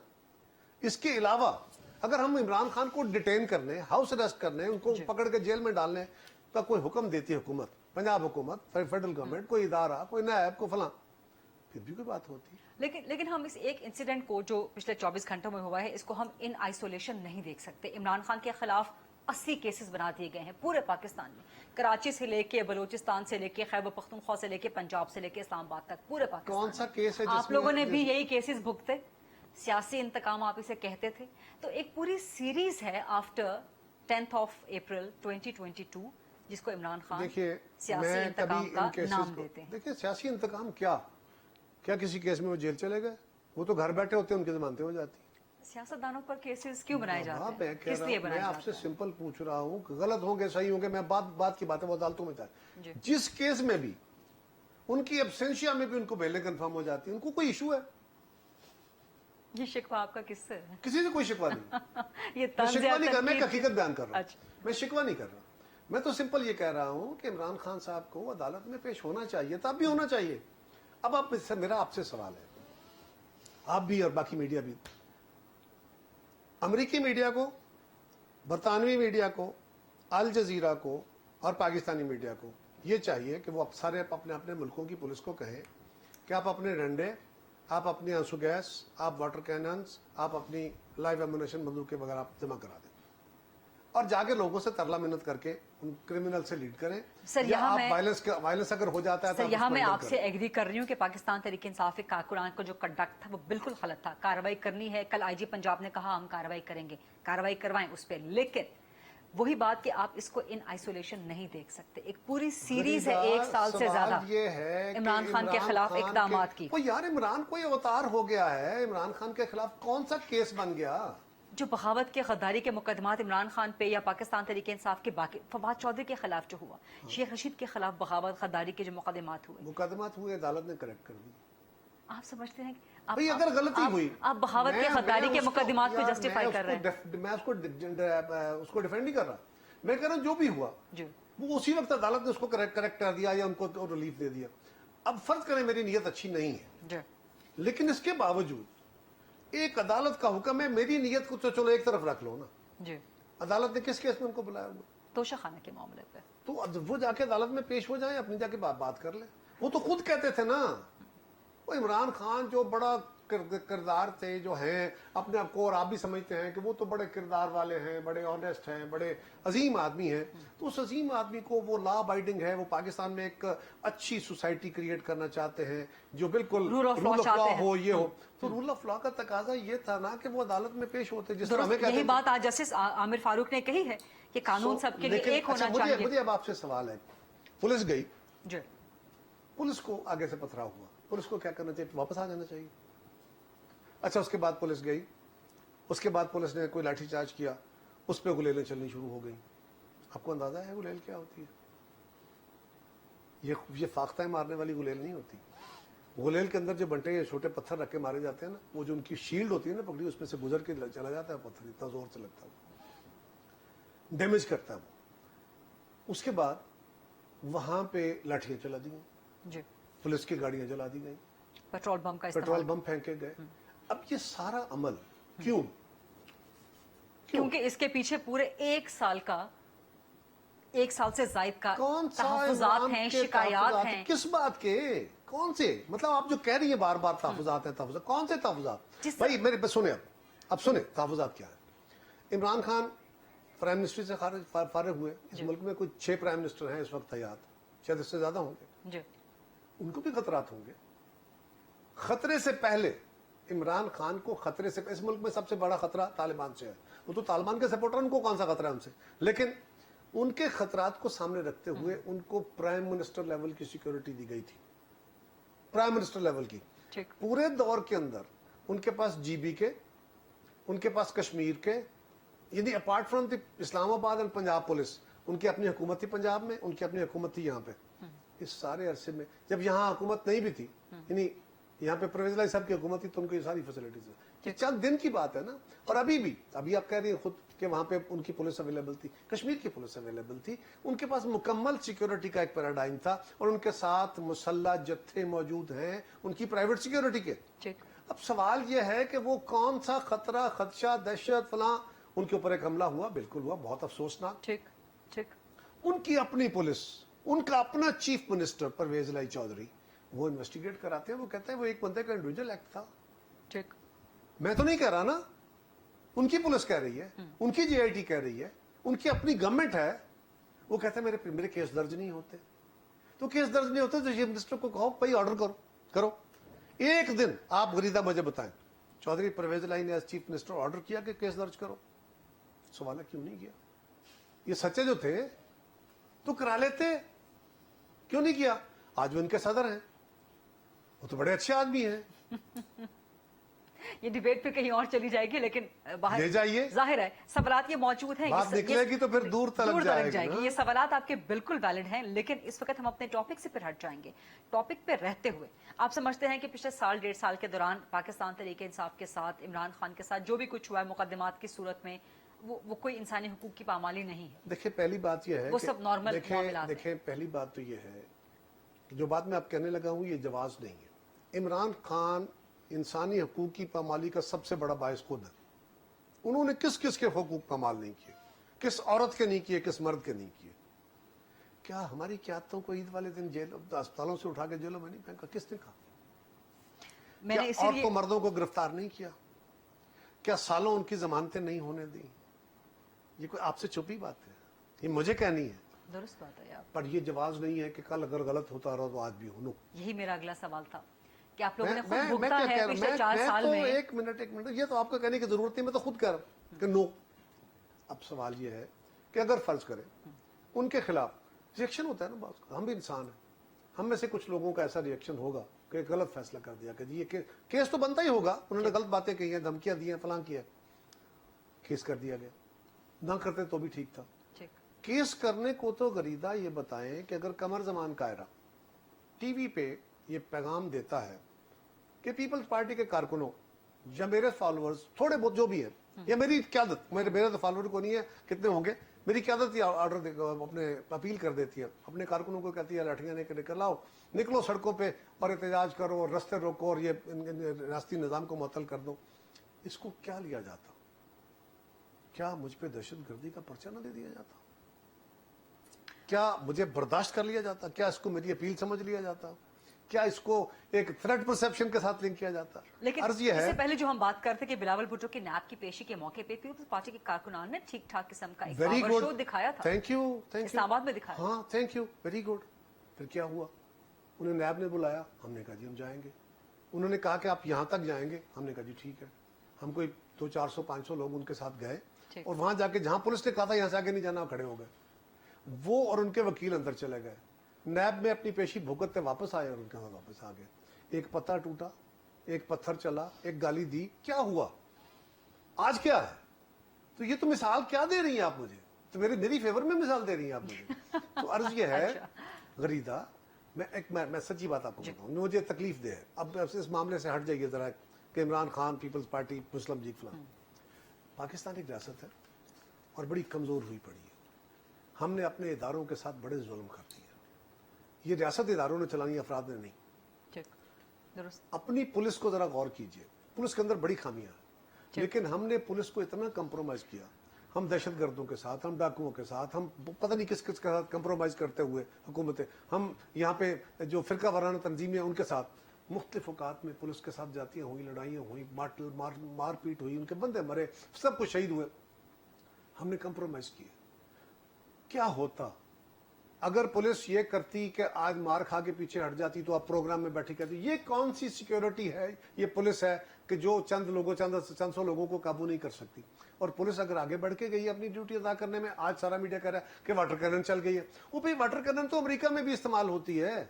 اس کے علاوہ اگر ہم عمران خان کو ڈیٹین کرنے, ہاؤس اریسٹ کرنے, ان کو پکڑ کے جیل میں ڈالنے کا کوئی حکم دیتی حکومت, پنجاب حکومت, فیڈرل گورنمنٹ, کوئی ادارہ, کوئی نائب, کو فلاں, پھر بھی کوئی بات ہوتی. لیکن ہم اس ایک انسیڈنٹ کو جو پچھلے 24 گھنٹوں میں ہوا ہے, اس کو ہم ان آئسولیشن نہیں دیکھ سکتے. عمران خان کے خلاف 80 کیسز بنا دیے گئے ہیں پورے پاکستان میں, کراچی سے لے کے بلوچستان سے لے کے خیبر پختونخوا سے لے کے پنجاب سے لے کے اسلام آباد تک, پورے پاکستان. کون سا کیس ہے آپ لوگوں نے بھی یہی کیسز بھگتے, سیاسی انتقام آپ اسے کہتے تھے. تو ایک پوری سیریز ہے آفٹر 10th of April 2022 جس کو عمران خان سیاسی انتقام کا نام دیتے ہیں. دیکھیے سیاسی انتقام کیا, क्या किसी केस में वो जेल चले गए? वो तो घर बैठे होते हैं, उनकी जमानतें हो जाती। सियासतदानों पर केसेस क्यों बनाए जाते मैं हैं, कह किस रहा लिए हूं, मैं बनाए आपसे जाते हैं? सिंपल पूछ रहा हूँ, गलत होंगे सही होंगे, मैं बात की बात है, वो अदालतों में जी। जाए। जिस केस में भी उनकी एब्सेंशिया में भी उनको बेलें कंफर्म हो जाती है, उनको कोई इशू है? ये शिकवा आपका किससे है? किसी से कोई शिकवा नहीं। ये मैं तंज शिकवा या नहीं कर, मैं एक तनकीद- हकीकत बयान कर रहा हूँ। अच्छा। मैं शिकवा नहीं कर रहा, मैं तो सिंपल ये कह रहा हूँ कि इमरान खान साहब को अदालत में पेश होना चाहिए था, अब भी होना चाहिए। अब आप मेरा आपसे सवाल है, आप भी और बाकी मीडिया भी, अमेरिकी मीडिया को, बरतानवी मीडिया को, अल जजीरा को और पाकिस्तानी मीडिया को ये चाहिए कि वो सारे अपने अपने मुल्कों की पुलिस को कहें कि आप अपने डंडे, आप अपनी आंसू गैस, आप वाटर कैनन्स, आप अपनी लाइव एम्यूनेशन बंदूकें वगैरह आप जमा करा दें और जाके लोगों से तरला मिन्नत करके उन क्रिमिनल से लीड करें। सर, या यहाँ आप मैं- वायलेंस अगर हो जाता है तो सर, आप यहाँ उसको मैं हैंडल आपसे करें। एग्री कर रही हूँ कि पाकिस्तान तहरीक इंसाफ के कारकुनान को जो कंडक्ट था वो बिल्कुल गलत था। कार्रवाई करनी है, कल आईजी पंजाब ने कहा हम कार्रवाई करेंगे, कार्रवाई करवाएं उस पर। लेकिन वही बात कि आप इसको इन आइसोलेशन नहीं देख सकते। एक पूरी सीरीज है एक साल से सवाल ज्यादा ये है कि इमरान खान के खिलाफ इकदामात की। वो यार इमरान कोई अवतार हो गया है, इमरान खान के खिलाफ कौन सा केस बन गया? जो बगावत के गद्दारी के मुकदमात इमरान खान पे या पाकिस्तान तहरीक इंसाफ के बाकी, फवाद चौधरी के खिलाफ जो हुआ, शेख रशीद के खिलाफ बगावत गद्दारी के जो मुकदमात हुए, मुकदमात हुए, अदालत ने करेक्ट कर दी। आप समझते हैं कि भाई अगर गलती हुई, आप बगावत के गद्दारी के मुकदमात को यार, जस्टिफाई कर रहे हैं। मैं उसको डिफेंड नहीं कर रहा, मैं कह रहा हूं जो भी हुआ जी। वो उसी वक्त अदालत ने उसको करेक्ट कर दिया या उनको रिलीफ दे दिया। अब फर्ज करें मेरी नीयत अच्छी नहीं है, जी। लेकिन इसके बावजूद एक अदालत का हुक्म है, मेरी नीयत को तो चलो एक तरफ रख लो ना। जी। अदालत ने किस केस में उनको बुलाया हुआ? तोशाखाना के मामले पे तो वो जाके अदालत में पेश हो जाए, अपनी जाके बात कर ले। वो तो खुद कहते थे ना, वो इमरान खान जो बड़ा किरदार थे, जो हैं अपने आप को, और आप भी समझते हैं कि वो तो बड़े किरदार वाले हैं, बड़े ऑनेस्ट हैं, बड़े अजीम आदमी हैं। तो उस अजीम आदमी को वो लॉ अबाइडिंग है, वो पाकिस्तान में एक अच्छी सोसाइटी क्रिएट करना चाहते हैं जो बिल्कुल रूल ऑफ लॉ चाहते हैं। हो, ये हो। तो रूल ऑफ लॉ का तकाजा ये था ना कि वो अदालत में पेश होते, जिस तरह हमें कहते यही हैं। बात आज जस्टिस आमिर फारूक ने कही है कि कानून सबके लिए लेकिन एक होना अच्छा, चाहिए। मुझे अब आपसे सवाल है, पुलिस गई, जी। पुलिस को आगे से पथराव हुआ, पुलिस को क्या करना चाहिए? वापस आ जाना चाहिए। अच्छा, उसके बाद पुलिस गई, उसके बाद पुलिस ने कोई लाठीचार्ज किया, उस पर गुलेलें चलनी शुरू हो गई। आपको अंदाजा है गुलेल क्या होती है? ये फाख्ता मारने वाली गुलेल नहीं होती। गुलेल के अंदर जो बंटे या छोटे पत्थर रख के मारे जाते हैं ना, वो जो उनकी शील्ड होती है ना पकड़ी, उसमें से गुजर के चला जाता है पत्थर, इतना जोर से लगता है, डैमेज करता है वो। उसके बाद वहां पे लाठियां चला दी गई, जी। पुलिस की गाड़ियां जला दी गई, पेट्रोल बम का पेट्रोल इस्तेमाल, बम फेंके गए। अब ये सारा अमल क्यों? क्योंकि इसके पीछे पूरे एक साल से जायद का कौन सा तहफ्फुज़ात इमरान हैं, के शिकायत तहफ्फुज़ात? हैं। किस बात के? कौन से? मतलब आप जो कह रही है बार बार तहफ्फुज़ात हैं, तहफ्फुज़ात, कौन से तहफ्फुज़ात? जिस- भाई मेरे पे सुने, अब सुने तहफ्फुज़ात क्या है। इमरान खान प्राइम मिनिस्ट्री से फारिग हुए। इस मुल्क में कुछ 6 प्राइम मिनिस्टर हैं इस वक्त हयात, शायद इससे ज्यादा होंगे। जी। उनको भी खतरात होंगे। खतरे से पहले इमरान खान को खतरे से, इस मुल्क में सबसे बड़ा खतरा तालिबान से है। वो तो तालिबान के सपोर्टर, उनको कौन सा खतरा है हमसे? लेकिन उनके खतरात को सामने रखते हुए उनको प्राइम मिनिस्टर लेवल की सिक्योरिटी दी गई थी, प्राइम मिनिस्टर लेवल की। ठीक। पूरे दौर के अंदर उनके पास जीबी के, उनके पास कश्मीर के, यानी apart from the Islamabad and Punjab police, उनकी अपनी हुकूमत थी पंजाब में, उनकी अपनी हुकूमत थी यहाँ पे। इस सारे अरसे में जब यहाँ हुकूमत नहीं भी थी, यानी यहाँ पे परवेज इलाही साहब की हुकूमत थी, तो उनको ये सारी फैसिलिटीज है। ये चंद दिन की बात है ना। और अभी आप कह रही हैं खुद कि वहां पे उनकी पुलिस अवेलेबल थी, कश्मीर की पुलिस अवेलेबल थी, उनके पास मुकम्मल सिक्योरिटी का एक पैराडाइम था, और उनके साथ मुसल्ला जत्थे मौजूद हैं उनकी प्राइवेट सिक्योरिटी के। ठीक। अब सवाल यह है कि वो कौन सा खतरा, खदशा, दहशत, फलां, उनके ऊपर एक हमला हुआ, बिल्कुल हुआ, बहुत अफसोसनाक। ठीक। ठीक। उनकी अपनी पुलिस, उनका अपना चीफ मिनिस्टर परवेज इलाही चौधरी, वो इन्वेस्टिगेट कराते हैं, वो कहते हैं वो एक बंदे का इंडिविजुअल एक्ट था। ठीक। मैं तो नहीं कह रहा ना, उनकी पुलिस कह रही है, उनकी जीआईटी कह रही है, उनकी अपनी गवर्नमेंट है। वो कहते हैं मेरे केस दर्ज नहीं होते। तो केस दर्ज नहीं होते तो चीफ मिनिस्टर को कहो भाई ऑर्डर करो। एक दिन आप गरीदा मुझे बताएं, चौधरी परवेज इलाही ने एज चीफ मिनिस्टर ऑर्डर किया कि केस दर्ज करो? सवाल है क्यों नहीं किया? ये सच्चे जो थे तो करा लेते, क्यों नहीं किया? आज वो इनके सदर हैं, वो तो बड़े अच्छे आदमी हैं, ये डिबेट फिर कहीं और चली जाएगी, लेकिन बाहर ले जाइए। जाहिर है सवालात ये मौजूद हैं। बात निकलेगी तो फिर दूर तलक जाएगी ना। ये सवालात आपके बिल्कुल वैलिड हैं, लेकिन इस वक्त हम अपने टॉपिक से फिर हट जाएंगे। टॉपिक पे रहते हुए आप समझते हैं कि पिछले साल 1.5 साल के दौरान पाकिस्तान तहरीक इंसाफ के साथ, इमरान खान के साथ जो भी कुछ हुआ है मुकदमात की सूरत में, वो कोई इंसानी हुकूक की पामाली नहीं है? देखिए पहली बात यह है वो कि सब नॉर्मल मामलात हैं। देखें पहली बात तो ये है कि जो बात मैं आप कहने लगा हूं ये जवाज नहीं है। इमरान खान इंसानी हकूक की पामाली का सबसे बड़ा बायस खुद है। उन्होंने किस किस के हकूक पामाल नहीं किए, किस औरत के नहीं किए, किस मर्द के नहीं किए। क्या हमारी क्यादतों को ईद वाले दिन जेल अस्पतालों से उठा के जेलों में नहीं फेंका? किसने कहा? मैंने क्या औरतों इसीलिए मर्दों को गिरफ्तार नहीं किया? क्या सालों उनकी जमानतें नहीं होने दी? ये कोई आपसे छुपी बात है? ये मुझे कहनी है, दुरुस्त बात है यार। पर ये जवाज नहीं है कि कल अगर गलत होता रहा तो आज भी हो। नो, यही मेरा अगला सवाल था कि आप लोगों ने खुद मैं भुगता क्या है कह रहा हूं? पिछले 4 साल तो में। एक मिनट, ये तो आपको कहने की जरूरत नहीं, मैं तो खुद कह रहा हूं कि नो। अब सवाल ये है कि अगर फर्ज करें उनके खिलाफ रिएक्शन होता है ना बात का, हम भी इंसान हैं, हम में से कुछ लोगों का ऐसा रिएक्शन होगा कि गलत फैसला कर दिया कि जी ये केस तो बनता ही होगा, उन्होंने गलत बातें कही हैं, धमकियां दी हैं, फलां किया, केस कर दिया गया। ना करते तो भी ठीक था। ठीक। केस करने को तो गरीदा ये बताएं कि अगर कमर जमान कायरा टीवी पे ये पैगाम देता है कि पीपल्स पार्टी के कारकुनों या मेरे फॉलोअर्स थोड़े बहुत जो भी है, या मेरी क्यादत, मेरे तो फॉलोअर को नहीं है, कितने होंगे, मेरी क्यादत या ऑर्डर अपने अपील कर देती है, अपने कारकुनों को कहती है लाठियां लेकर निकल आओ, निकलो सड़कों पे और एहतजाज करो, रास्ते रोको और ये रियासती निज़ाम को मुअत्तल कर दो। इसको क्या लिया जाता? क्या मुझ पे दहशतगर्दी का पर्चा न दे दिया जाता? क्या मुझे बर्दाश्त कर लिया जाता? क्या इसको मेरी अपील समझ लिया जाता? क्या इसको एक थ्रेट परसेप्शन के साथ लिंक किया जाता? लेकिन अर्ज ये इससे है, पहले जो हम बात करते कि बिलावल भुट्टो की नैब की पेशी के मौके पे पीपल्स पार्टी के कारकुनान ने ठीक ठाक किस्म का एक वेरी पावर गुड, शो दिखाया था। थैंक यू, इस्लामाबाद में दिखाया। हाँ थैंक यू, वेरी गुड। फिर क्या हुआ? उन्हें नैब ने बुलाया, हमने कहा जी हम जाएंगे। उन्होंने कहा कि आप यहाँ तक जाएंगे, हमने कहा जी ठीक है। हम कोई 200-400-500 लोग उनके साथ गए ठीक। और वहां जाके जहां पुलिस ने कहा था यहाँ से आगे नहीं जाना, खड़े हो गए। वो और उनके वकील अंदर चले गए, नैब में अपनी पेशी भुगतते वापस आए और उनके साथ वापस आ गए। एक पत्ता टूटा, एक पत्थर चला, एक गाली दी, क्या हुआ? आज क्या है? तो ये तो मिसाल क्या दे रही हैं आप मुझे? तो मेरी फेवर में मिसाल दे रही हैं आप मुझे। तो अर्ज ये है गरीदा, मैं सच्ची बात आपको बताऊं, मुझे तकलीफ दे है। अब इस मामले से हट जाइए जरा कि इमरान खान, पीपल्स पार्टी, मुस्लिम लीग फलां। पाकिस्तान एक रियासत है और बड़ी कमजोर हुई पड़ी है। हमने अपने इदारों के साथ बड़े जुल्म कर दिए। ये रियासत इदारों ने चलानी, अफराद ने नहीं। ठीक, दुरुस्त। अपनी पुलिस को जरा गौर कीजिए, पुलिस के अंदर बड़ी खामियां हैं, लेकिन हमने पुलिस को इतना कंप्रोमाइज किया। हम दहशतगर्दों के साथ, हम डाकुओं के साथ, हम पता नहीं किस किस के साथ कंप्रोमाइज करते हुए हुकूमतें, हम यहाँ पे जो फिरका वाराना तंजीमें उनके साथ मुख्तलिफ औकात में पुलिस के साथ जातियाँ हुई, लड़ाइयाँ हुई, मारपीट हुई, उनके बंदे मरे, सब कुछ शहीद हुए। हमने कंप्रोमाइज किया। क्या होता अगर पुलिस ये करती कि आज मार खा के पीछे हट जाती, तो आप प्रोग्राम में बैठी कहती ये कौन सी सिक्योरिटी है, ये पुलिस है कि जो चंद सौ लोगों को काबू नहीं कर सकती। और पुलिस अगर आगे बढ़ के गई अपनी ड्यूटी अदा करने में, आज सारा मीडिया कह रहा है कि वाटर कैनन चल गई है। वो भाई वाटर कैनन तो अमेरिका में भी इस्तेमाल होती है,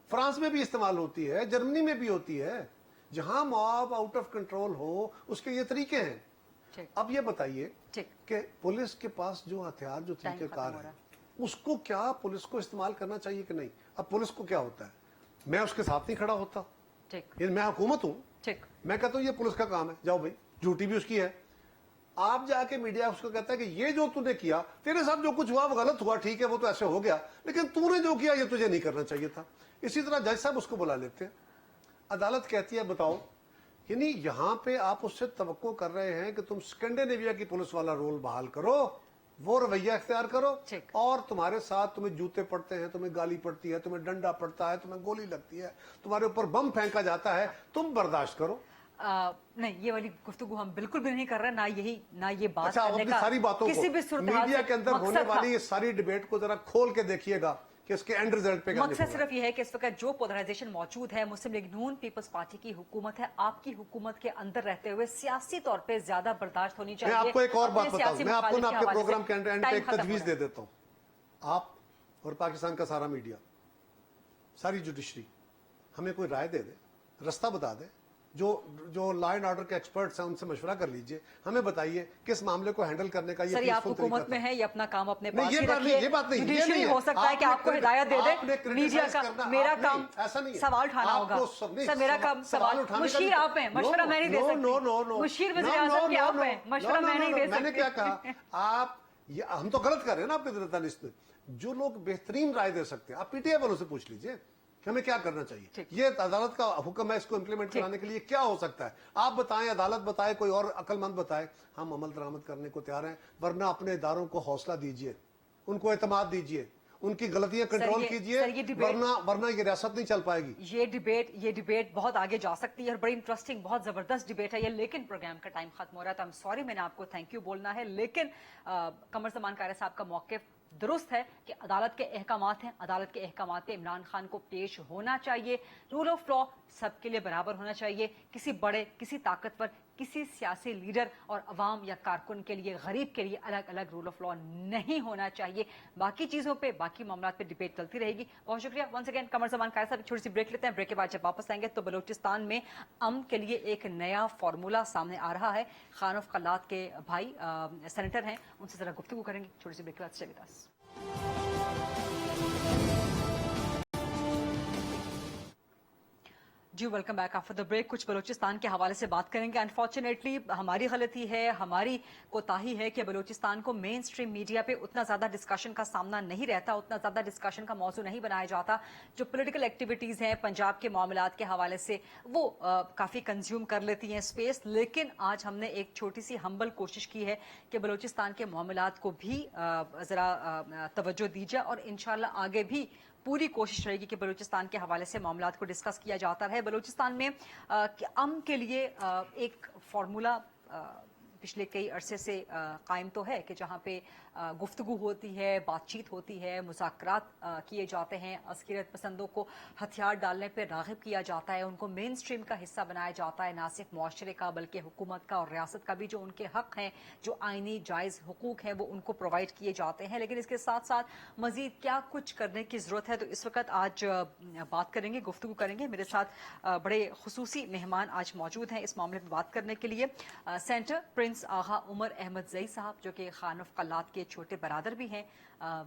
फ्रांस में भी इस्तेमाल होती है, जर्मनी में भी होती है। जहां मॉब आउट ऑफ कंट्रोल हो उसके ये तरीके हैं। अब ये बताइए कि पुलिस के पास जो हथियार, जो तरीकेकार है, उसको क्या पुलिस को इस्तेमाल करना चाहिए कि नहीं? अब पुलिस को क्या होता है, मैं उसके साथ नहीं खड़ा होता, मैं हुकूमत हूं, मैं कहता हूं ये पुलिस का काम है, जाओ भाई, ड्यूटी भी उसकी है। आप जाके मीडिया उसको कहता है कि ये जो तूने किया, तेरे साथ जो कुछ हुआ वो गलत हुआ, ठीक है, वो तो ऐसे हो गया, लेकिन तूने जो किया ये तुझे नहीं करना चाहिए था। इसी तरह जज साहब उसको बुला लेते हैं, अदालत कहती है बताओ, यानी यहां पे आप उससे तवक्को कर रहे हैं कि तुम स्कैंडिनेविया की पुलिस वाला रोल बहाल करो, वो रवैया इख्तियार करो, और तुम्हारे साथ तुम्हें जूते पड़ते हैं, तुम्हें गाली पड़ती है, तुम्हें डंडा पड़ता है, तुम्हें गोली लगती है, तुम्हारे ऊपर बम फेंका जाता है, तुम बर्दाश्त करो। नहीं, ये वाली गुफ्तगू हम बिल्कुल भी नहीं कर रहे, ना ये बात अच्छा, करने का सारी बातों किसी को भी सूरत मीडिया के अंदर होने वाली इस सारी डिबेट को जरा खोल के देखिएगा कि इसके एंड रिजल्ट पे मकसद सिर्फ ये है कि इस वक्त जो पोलराइजेशन मौजूद है, मुस्लिम लीग नून पीपल्स पार्टी की हुकूमत है, आपकी हुकूमत के अंदर रहते हुए सियासी तौर पे ज्यादा बर्दाश्त होनी चाहिए। मैं आपको एक और बात बताऊं, मैं आपको ना आपके प्रोग्राम के एंड पे एक तजवीज दे देता हूं। आप और पाकिस्तान का सारा मीडिया, सारी जुडिशरी हमें कोई राय दे दे रास्ता बता दें, जो लॉ एंड ऑर्डर के एक्सपर्ट्स हैं उनसे मशवरा कर लीजिए, हमें बताइए किस मामले को हैंडल करने का ये सर, ये आप peaceful हुकूमत तरीका में था। है, ये अपना काम अपने नहीं, पास ये ही बात नहीं, रखिए। ये बात नहीं, ये जुडिशरी नहीं है। हो सकता है कि आपने आपको हिदायत दे आपने दे, criticize मीडिया का करना, मेरा आप काम नहीं, ऐसा नहीं है। सवाल उठाना होगा। आपको नहीं, सर, मेरा काम सवाल उठाने का मुशीर भी- आप हैं, मशवरा मैं नहीं दे सकती। मुशीर वज़ीर आज़म के आप हैं, मशवरा मैं नहीं दे सकती। मैंने क्या कहा, आप हम तो गलत कर रहे हैं ना आपके दानिश में। जो लोग बेहतरीन राय दे सकते हैं, आप पीटीआई वालों से पूछ लीजिए कि हमें क्या करना चाहिए, ये अदालत का हुक्म है, इसको इंप्लीमेंट कराने के लिए क्या हो सकता है, आप बताएं, अदालत बताए, कोई और अक्लमंद बताए, हम अमल दरामद करने को तैयार हैं। वरना अपने इदारों को हौसला दीजिए, उनको एतमाद दीजिए, उनकी गलतियां कंट्रोल कीजिए, वरना ये रियासत नहीं चल पाएगी। ये डिबेट बहुत आगे जा सकती है और बड़ी इंटरेस्टिंग, बहुत जबरदस्त डिबेट है ये, लेकिन प्रोग्राम का टाइम खत्म हो रहा है, तो आई एम सॉरी, मैंने आपको थैंक यू बोलना है, लेकिन कमर ज़मान कारी साहब का मौक़िफ़ दुरुस्त है कि अदालत के अहकामात हैं, अदालत के अहकामात पे इमरान खान को पेश होना चाहिए। रूल ऑफ लॉ सबके लिए बराबर होना चाहिए, किसी बड़े, किसी ताकतवर, किसी सियासी लीडर और अवाम या कारकुन के लिए, गरीब के लिए अलग अलग रूल ऑफ लॉ नहीं होना चाहिए। बाकी चीज़ों पे, बाकी मामलों पे डिबेट चलती रहेगी। बहुत शुक्रिया वंस अगेन कमर ज़मान कारी साहब। छोटी सी ब्रेक लेते हैं, ब्रेक के बाद जब वापस आएंगे तो बलूचिस्तान में अमन के लिए एक नया फार्मूला सामने आ रहा है। खान ऑफ कल्लात के भाई सेनेटर हैं, उनसे ज़रा गुफ्तगू करेंगे। छोटी सी ब्रेक के बाद स्टे विद अस। जी welcome back after the break. कुछ बलूचिस्तान के हवाले से बात करेंगे। अनफॉर्चुनेटली हमारी गलती है, हमारी कोताही है कि बलूचिस्तान को मेन स्ट्रीम मीडिया पे उतना ज़्यादा डिस्कशन का सामना नहीं रहता, उतना ज़्यादा डिस्कशन का मौजू नहीं बनाया जाता। जो पॉलिटिकल एक्टिविटीज़ हैं पंजाब के मामलात के हवाले से, वो काफ़ी कंज्यूम कर लेती हैं स्पेस। लेकिन आज हमने एक छोटी सी हम्बल कोशिश की है कि बलूचिस्तान के मामलात को भी ज़रा तवज्जो दी जाए और इंशाल्लाह आगे भी पूरी कोशिश रहेगी कि बलूचिस्तान के हवाले से मामलात को डिस्कस किया जाता रहे। बलूचिस्तान में अमन के लिए एक फार्मूला पिछले कई अरसे से कायम तो है कि जहाँ पे गुफ्तगू होती है, बातचीत होती है, मुज़ाकरात किए जाते हैं, अस्किरत पसंदों को हथियार डालने पर राग़िब किया जाता है, उनको मेन स्ट्रीम का हिस्सा बनाया जाता है, ना सिर्फ मुआशरे का बल्कि हुकूमत का और रियासत का भी जो उनके हक़ हैं, जो आइनी जायज़ हुकूक हैं, वो उनको प्रोवाइड किए जाते हैं। लेकिन इसके साथ साथ मज़ीद क्या कुछ करने की ज़रूरत है, तो इस वक्त आज बात करेंगे, गुफ्तगू करेंगे। मेरे साथ बड़े खुसूसी मेहमान आज मौजूद हैं इस मामले पर बात करने के लिए। सेंटर प्रिंस आगा उमर अहमद जई साहब, जो कि खान ऑफ कल्लात के छोटे बरादर भी हैं,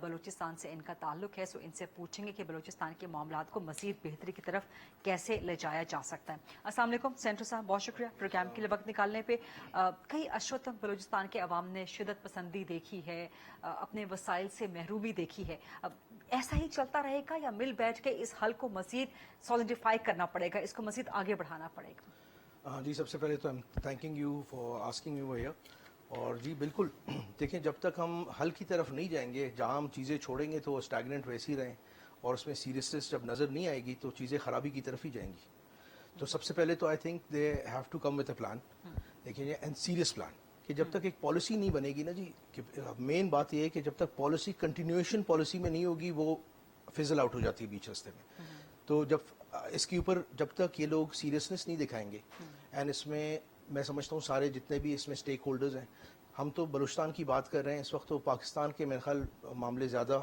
बलूचिस्तान से इनका ताल्लुक़ है। सो इनसे पूछेंगे कि बलूचिस्तान के मामलात को मज़ीद बेहतरी की तरफ कैसे ले जाया जा सकता है। अस्सलाम वालेकुम सेंटर साहब, बहुत शुक्रिया प्रोग्राम के लिए वक्त निकालने पे। कई अरसों तक बलूचिस्तान के अवाम ने शिद्दत पसंदी देखी है, अपने वसाइल से महरूमी देखी है। अब ऐसा ही चलता रहेगा या मिल बैठ के इस हल को मज़ीद सॉलिडिफाई करना पड़ेगा, इसको मज़ीद आगे बढ़ाना पड़ेगा? जी, सबसे पहले तो I am thanking you for asking you here. और जी बिल्कुल, देखें जब तक हम हल की तरफ नहीं जाएंगे, जहाँ हम चीज़ें छोड़ेंगे तो स्टैगनेंट वैसे ही रहें और उसमें सीरियसनेस जब नज़र नहीं आएगी तो चीज़ें ख़राबी की तरफ ही जाएंगी। तो सबसे पहले तो I think they have to come with a plan, देखिए एंड सीरियस प्लान, कि जब तक एक पॉलिसी नहीं बनेगी ना जी, कि मेन बात ये है कि जब तक पॉलिसी कंटिन्यूएशन पॉलिसी में नहीं होगी वो फिजल आउट हो जाती है बीच रास्ते में। तो जब इसके ऊपर जब तक ये लोग सीरियसनेस नहीं दिखाएंगे, एंड इसमें मैं समझता हूँ सारे जितने भी इसमें स्टेक होल्डर्स हैं, हम तो बलूचिस्तान की बात कर रहे हैं इस वक्त, तो पाकिस्तान के मेरे ख्याल मामले ज़्यादा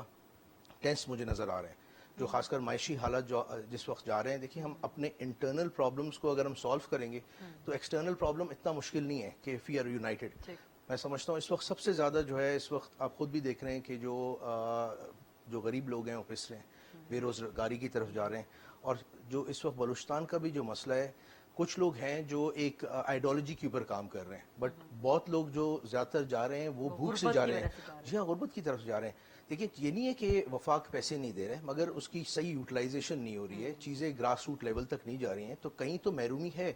टेंस मुझे नज़र आ रहे हैं, जो खासकर मायशी हालात जो जिस वक्त जा रहे हैं। देखिए हम अपने इंटरनल प्रॉब्लम्स को अगर हम सॉल्व करेंगे तो एक्सटर्नल प्रॉब्लम इतना मुश्किल नहीं है कि वी आर यूनाइटेड। मैं समझता हूँ इस वक्त सबसे ज़्यादा जो है, इस वक्त आप खुद भी देख रहे हैं कि जो गरीब लोग हैं वो पिस रहे हैं, बेरोज़गारी की तरफ जा रहे हैं। और जो इस वक्त बलूचिस्तान का भी जो मसला है, कुछ लोग हैं जो एक आइडियोलॉजी के ऊपर काम कर रहे हैं, बट बहुत लोग जो ज़्यादातर जा रहे हैं वो भूख से जा रहे हैं। जी हाँ, गुर्बत की तरफ जा रहे हैं। देखिए ये नहीं है कि वफाक पैसे नहीं दे रहे, मगर उसकी सही यूटिलाइजेशन नहीं हो रही है, चीज़ें ग्रास रूट लेवल तक नहीं जा रही हैं, तो कहीं तो महरूमी है।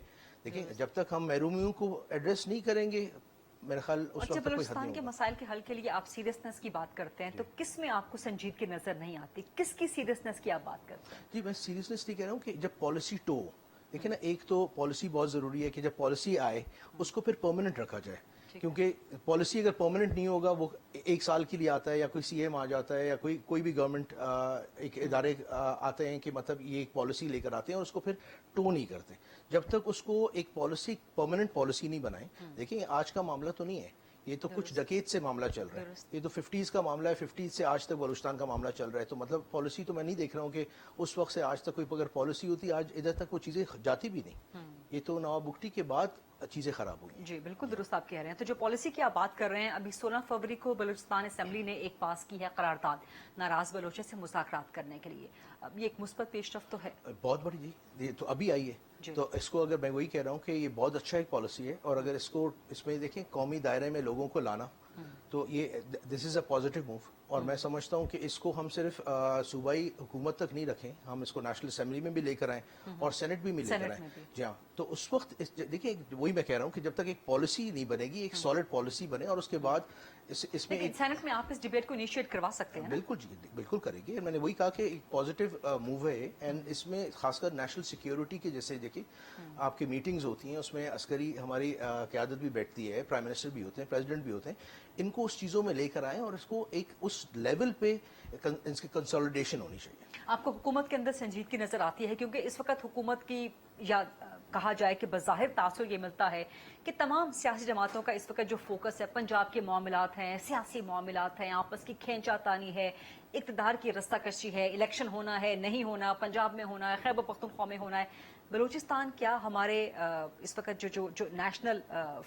देखिए जब तक हम महरूमियों को एड्रेस नहीं करेंगे, मेरे ख्याल उस वक्त बलूचिस्तान के मसाइल के हल के लिए आप सीरियसनेस की बात करते हैं, तो किस में आपको संजीदगी नजर नहीं आती, किसकी सीरियसनेस की आप बात करते हैं? जी मैं सीरियसनेस नहीं कह रहा हूँ कि जब पॉलिसी टो, देखिए ना, एक तो पॉलिसी बहुत ज़रूरी है कि जब पॉलिसी आए उसको फिर परमानेंट रखा जाए, क्योंकि पॉलिसी अगर परमानेंट नहीं होगा, वो एक साल के लिए आता है या कोई सीएम आ जाता है या कोई भी गवर्नमेंट एक इदारे आते हैं कि मतलब ये एक पॉलिसी लेकर आते हैं और उसको फिर टो नहीं करते। जब तक उसको एक पॉलिसी परमानेंट पॉलिसी नहीं बनाए, देखिए आज का मामला तो नहीं है یہ تو کچھ ڈکیت سے معاملہ چل رہا ہے, یہ تو 50s کا معاملہ ہے, 50s سے آج تک بلوچستان کا معاملہ چل رہا ہے. تو مطلب پالیسی تو میں نہیں دیکھ رہا ہوں کہ اس وقت سے آج تک کوئی اگر پالیسی ہوتی آج ادھر تک وہ چیزیں جاتی بھی نہیں. یہ تو نواب بگٹی کے بعد چیزیں خراب ہوئی. جی بالکل درست آپ کہہ رہے ہیں. تو جو پالیسی کی آپ بات کر رہے ہیں, ابھی 16 فروری کو بلوچستان اسمبلی نے ایک پاس کی ہے قرارداد ناراض بلوچوں سے مذاکرات کرنے کے لیے. اب یہ ایک مثبت پیش رفت تو ہے, بہت بڑی جی, یہ تو ابھی آئی ہے. تو اس کو اگر میں وہی کہہ رہا ہوں کہ یہ بہت اچھا ایک پالیسی ہے, اور اگر اس کو اس میں دیکھیں قومی دائرے میں لوگوں کو لانا, تو یہ دس از اے پازیٹیو موو. اور میں سمجھتا ہوں کہ اس کو ہم صرف صوبائی حکومت تک نہیں رکھیں, ہم اس کو نیشنل اسمبلی میں بھی لے کر آئیں اور سینٹ بھی لے کر آئیں. جی ہاں, تو اس وقت دیکھیں وہی میں کہہ رہا ہوں کہ جب تک ایک پالیسی نہیں بنے گی, ایک سالڈ پالیسی بنے, اور اس کے بعد اس میں سینٹ میں آپ اس ڈیبیٹ کو انیشیٹ کروا سکتے ہیں. بالکل جی, بالکل کریں گے. میں نے وہی کہا کہ ایک پازیٹیو موو ہے, اینڈ اس میں خاص کر نیشنل سیکیورٹی کے جیسے دیکھیں آپ کی میٹنگز ہوتی ہیں, اس میں عسکری ہماری قیادت بھی بیٹھتی ہے, پرائم منسٹر بھی ہوتے ہیں, پریزیڈنٹ بھی ہوتے ہیں. ان کو اس چیزوں میں لے کر آئیں اور اس کو ایک اس لیول پہ اس کی کنسالیڈیشن ہونی چاہیے. آپ کو حکومت کے اندر سنجیدگی نظر آتی ہے, کیونکہ اس وقت حکومت کی, یا کہا جائے کہ بظاہر تاثر یہ ملتا ہے کہ تمام سیاسی جماعتوں کا اس وقت جو فوکس ہے پنجاب کے معاملات ہیں, سیاسی معاملات ہیں, آپس کی کھینچا تانی ہے, اقتدار کی رستہ کشی ہے, الیکشن ہونا ہے نہیں ہونا, پنجاب میں ہونا ہے, خیبر پختونخوا میں ہونا ہے. بلوچستان کیا ہمارے اس وقت جو نیشنل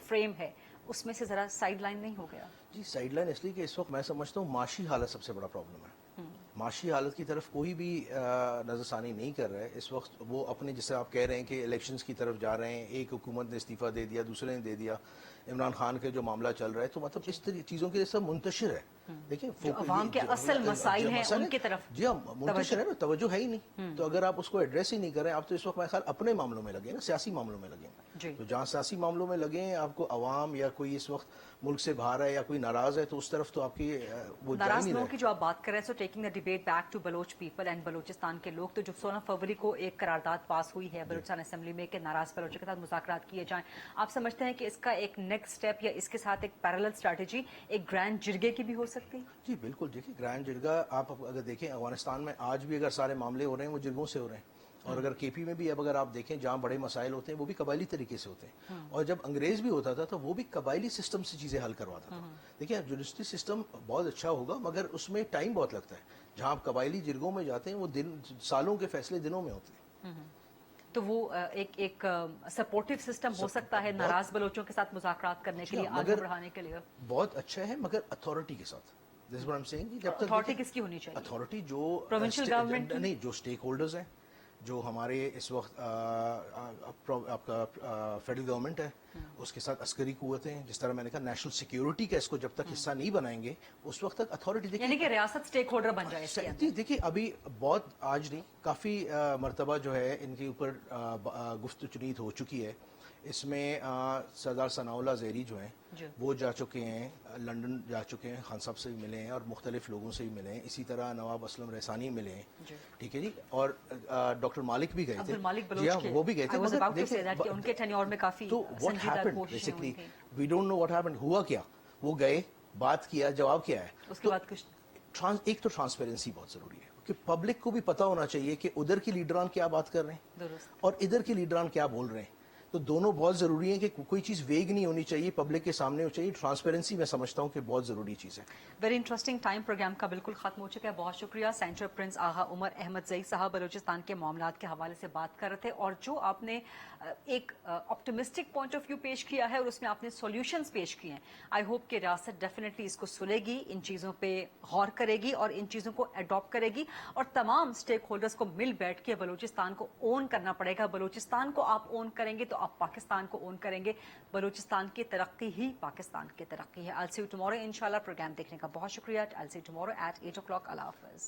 فریم ہے اس میں سے ذرا سائیڈ لائن نہیں ہو گیا؟ جی سائیڈ لائن اس لیے کہ اس وقت میں سمجھتا ہوں معاشی حالت سب سے بڑا پرابلم ہے. معاشی حالت کی طرف کوئی بھی نظر ثانی نہیں کر رہا ہے اس وقت. وہ اپنے جسے آپ کہہ رہے ہیں کہ الیکشنز کی طرف جا رہے ہیں, ایک حکومت نے استعفیٰ دے دیا, دوسرے نے دے دیا, عمران خان کے جو معاملہ چل رہا ہے, تو مطلب اس طرح چیزوں کے سب منتشر ہے. دیکھیں عوام کے اصل مسائل ہیں ان کی طرف جی ہاں منتشر ہے نا, توجہ ہے ہی نہیں. تو اگر آپ اس کو ایڈریس ہی نہیں کریں, آپ تو اس وقت میرے خیال اپنے معاملوں میں لگیں نا, سیاسی معاملوں میں لگیں. تو جہاں سیاسی معاملوں میں لگیں, آپ کو عوام یا کوئی اس وقت ملک سے باہر ہے یا کوئی ناراض ہے, تو اس طرف تو آپ کی وہ ناراض لوگوں کی جو آپ بات کر رہے ہیں, so taking the debate back to Baloch people and Balochistan کے لوگ, تو جو 16 فروری کو ایک قرارداد پاس ہوئی ہے بلوچستان اسمبلی میں کہ ناراض بلوچوں کے ساتھ مذاکرات کیے جائیں, آپ سمجھتے ہیں کہ اس کا ایک نیکسٹ اسٹیپ یا اس کے ساتھ ایک پیرالل اسٹریٹجی ایک گرینڈ جرگے کی بھی ہو سکتی؟ جی بالکل. دیکھیے گرینڈ جرگا آپ اگر دیکھیں افغانستان میں آج بھی اگر سارے معاملے ہو رہے ہیں وہ جرگوں سے ہو رہے ہیں, اور اگر کے پی میں بھی اب اگر آپ دیکھیں جہاں بڑے مسائل ہوتے ہیں وہ بھی قبائلی طریقے سے ہوتے ہیں. اور جب انگریز بھی ہوتا تھا تو وہ بھی قبائلی سسٹم سے چیزیں حل کرواتا تھا. دیکھیں جوڈیشری سسٹم بہت اچھا ہوگا مگر اس میں ٹائم بہت لگتا ہے. جہاں آپ قبائلی جرگوں میں جاتے ہیں وہ سالوں کے فیصلے دنوں میں ہوتے ہیں. تو وہ ایک سپورٹیو سسٹم ہو سکتا ہے ناراض بلوچوں کے ساتھ مذاکرات کرنے کے لیے, آگے بڑھانے کے لیے. بہت اچھا ہے مگر اتھارٹی کے ساتھ. This is what I'm saying. جب تک اتھارٹی کس کی ہونی چاہیے؟ اتھارٹی جو پروونشل گورنمنٹ نہیں, جو اسٹیک ہولڈرز ہیں, جو ہمارے اس وقت آپ کا فیڈرل گورنمنٹ ہے, اس کے ساتھ عسکری قوتیں, جس طرح میں نے کہا نیشنل سیکیورٹی کا اس کو جب تک حصہ نہیں بنائیں گے اس وقت تک اتھارٹی. یعنی کہ ریاست اسٹیک ہولڈر بن جائے. دیکھیے ابھی بہت آج نہیں, کافی مرتبہ جو ہے ان کے اوپر گفت و چنیت ہو چکی ہے. اس میں سردار ثناء اللہ زہری جو ہیں وہ جا چکے ہیں, لنڈن جا چکے ہیں, خان صاحب سے بھی ملے ہیں اور مختلف لوگوں سے بھی ملے ہیں. اسی طرح نواب اسلم رحسانی ملے ہیں, ٹھیک ہے جی, اور ڈاکٹر مالک بھی گئے تھے. جی ہاں وہ بھی گئے تھے. ان کے ٹینیور میں کافی تو what happened basically we don't know what happened. ہوا کیا, وہ گئے, بات کیا, جواب کیا ہے. اس کے بعد کچھ ایک تو ٹرانسپیرنسی بہت ضروری ہے کہ پبلک کو بھی پتا ہونا چاہیے کہ ادھر کے لیڈران کیا بات کر رہے ہیں اور ادھر کے لیڈران کیا بول رہے ہیں. تو دونوں بہت ضروری ہیں کہ کوئی چیز ویگ نہیں ہونی چاہیے, پبلک کے سامنے ہونی چاہیے. ٹرانسپیرنسی میں سمجھتا ہوں کہ بہت ضروری چیز ہے. Very interesting. ٹائم پروگرام کا بالکل ختم ہو چکا ہے. بہت شکریہ. سینٹر پرنس آغا عمر احمد زئی صاحب بلوچستان کے معاملات کے حوالے سے بات کر رہے تھے, اور جو آپ نے ایک آپٹمسٹک پوائنٹ آف ویو پیش کیا ہے اور اس میں آپ نے سولوشنز پیش کیے ہیں, آئی ہوپ کہ ریاست ڈیفینیٹلی اس کو سنے گی, ان چیزوں پہ غور کرے گی اور ان چیزوں کو اڈاپٹ کرے گی, اور تمام اسٹیک ہولڈرز کو مل بیٹھ کے بلوچستان کو اون کرنا پڑے گا. بلوچستان کو آپ اون کریں گے تو آپ پاکستان کو اون کریں گے. بلوچستان کی ترقی ہی پاکستان کی ترقی ہے. I'll see you tomorrow انشاءاللہ. پروگرام دیکھنے کا بہت شکریہ. I'll see you tomorrow at 8 o'clock. اللہ حافظ.